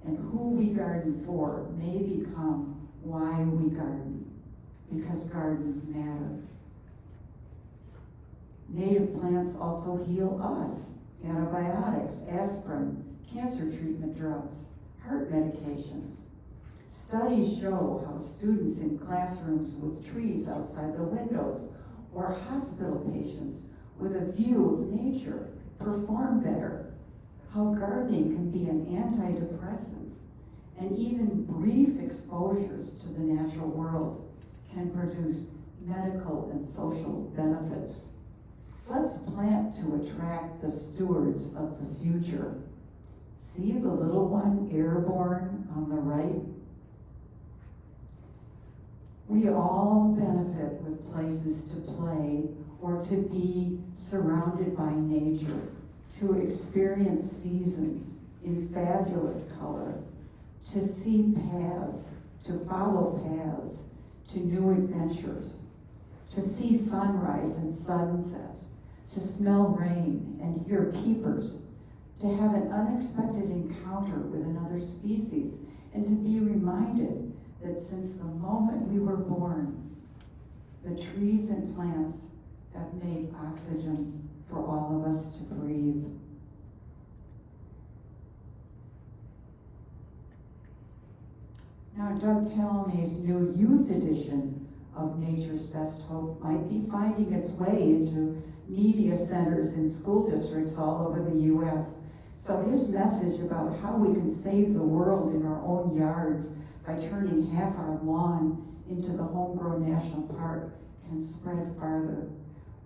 and who we garden for may become why we garden, because gardens matter. Native plants also heal us. Antibiotics, aspirin, cancer treatment drugs, heart medications. Studies show how students in classrooms with trees outside the windows or hospital patients with a view of nature perform better. How gardening can be an antidepressant, and even brief exposures to the natural world can produce medical and social benefits. Let's plant to attract the stewards of the future. See the little one airborne on the right? We all benefit with places to play or to be surrounded by nature, to experience seasons in fabulous color, to see paths, to follow paths, to new adventures, to see sunrise and sunset, to smell rain and hear peepers, to have an unexpected encounter with another species, and to be reminded that since the moment we were born, the trees and plants have made oxygen for all of us to breathe. Now, Doug Tallamy's new youth edition of Nature's Best Hope might be finding its way into media centers in school districts all over the U.S. So his message about how we can save the world in our own yards by turning half our lawn into the homegrown national park can spread farther.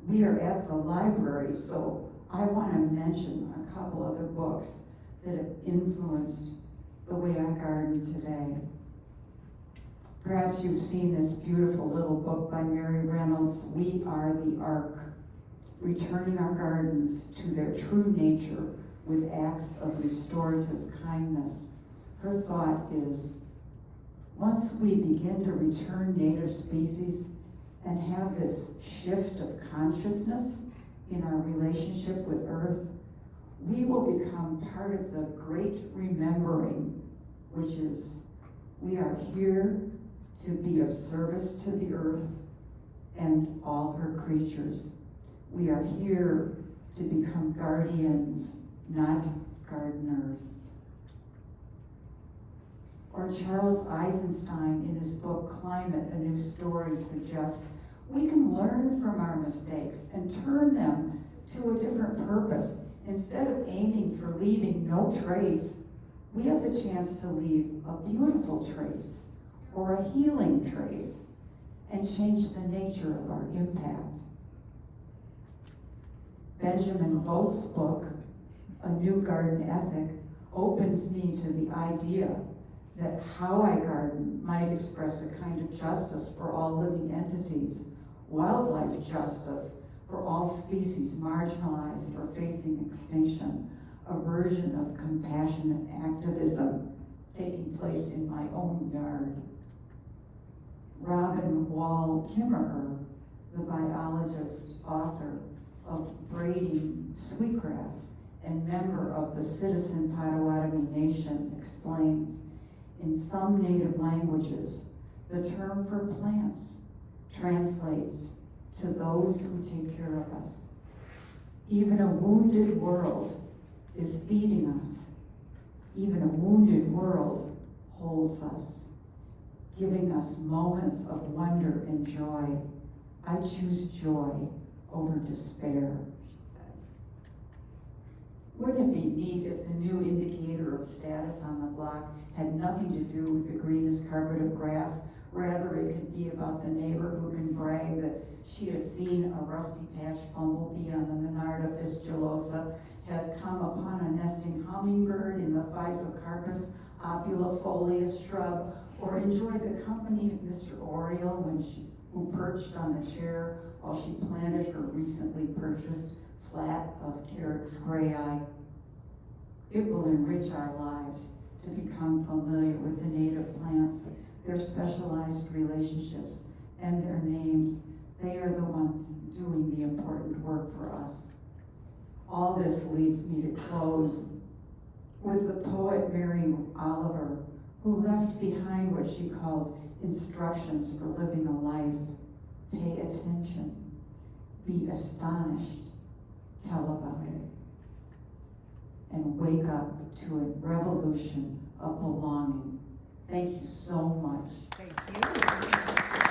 We are at the library, so I want to mention a couple other books that have influenced the way I garden today. Perhaps you've seen this beautiful little book by Mary Reynolds, We Are the Ark, returning our gardens to their true nature with acts of restorative kindness. Her thought is, once we begin to return native species and have this shift of consciousness in our relationship with Earth, we will become part of the great remembering, which is we are here to be of service to the Earth and all her creatures. We are here to become guardians, not gardeners. Or Charles Eisenstein, in his book Climate, A New Story, suggests we can learn from our mistakes and turn them to a different purpose. Instead of aiming for leaving no trace, we have the chance to leave a beautiful trace or a healing trace and change the nature of our impact. Benjamin Vogt's book, A New Garden Ethic, opens me to the idea that how I garden might express a kind of justice for all living entities, wildlife justice for all species marginalized or facing extinction, a version of compassionate activism taking place in my own yard. Robin Wall Kimmerer, the biologist, author of Braiding Sweetgrass and member of the Citizen Potawatomi Nation, explains, in some native languages, the term for plants translates to those who take care of us. Even a wounded world is feeding us. Even a wounded world holds us, giving us moments of wonder and joy. I choose joy over despair, she said. Wouldn't it be neat if the new indicator of status on the block had nothing to do with the greenest carpet of grass? Rather, it could be about the neighbor who can brag that she has seen a rusty patch bumblebee on the Monarda fistulosa, has come upon a nesting hummingbird in the Physocarpus opulifolius shrub, or enjoyed the company of Mr. Oriole who perched on the chair while she planted her recently purchased flat of Carex grayi. It will enrich our lives to become familiar with the native plants, their specialized relationships, and their names. They are the ones doing the important work for us. All this leads me to close with the poet Mary Oliver, who left behind what she called instructions for living a life. Pay attention, be astonished, tell about it, and wake up to a revolution of belonging. Thank you so much. Thank you.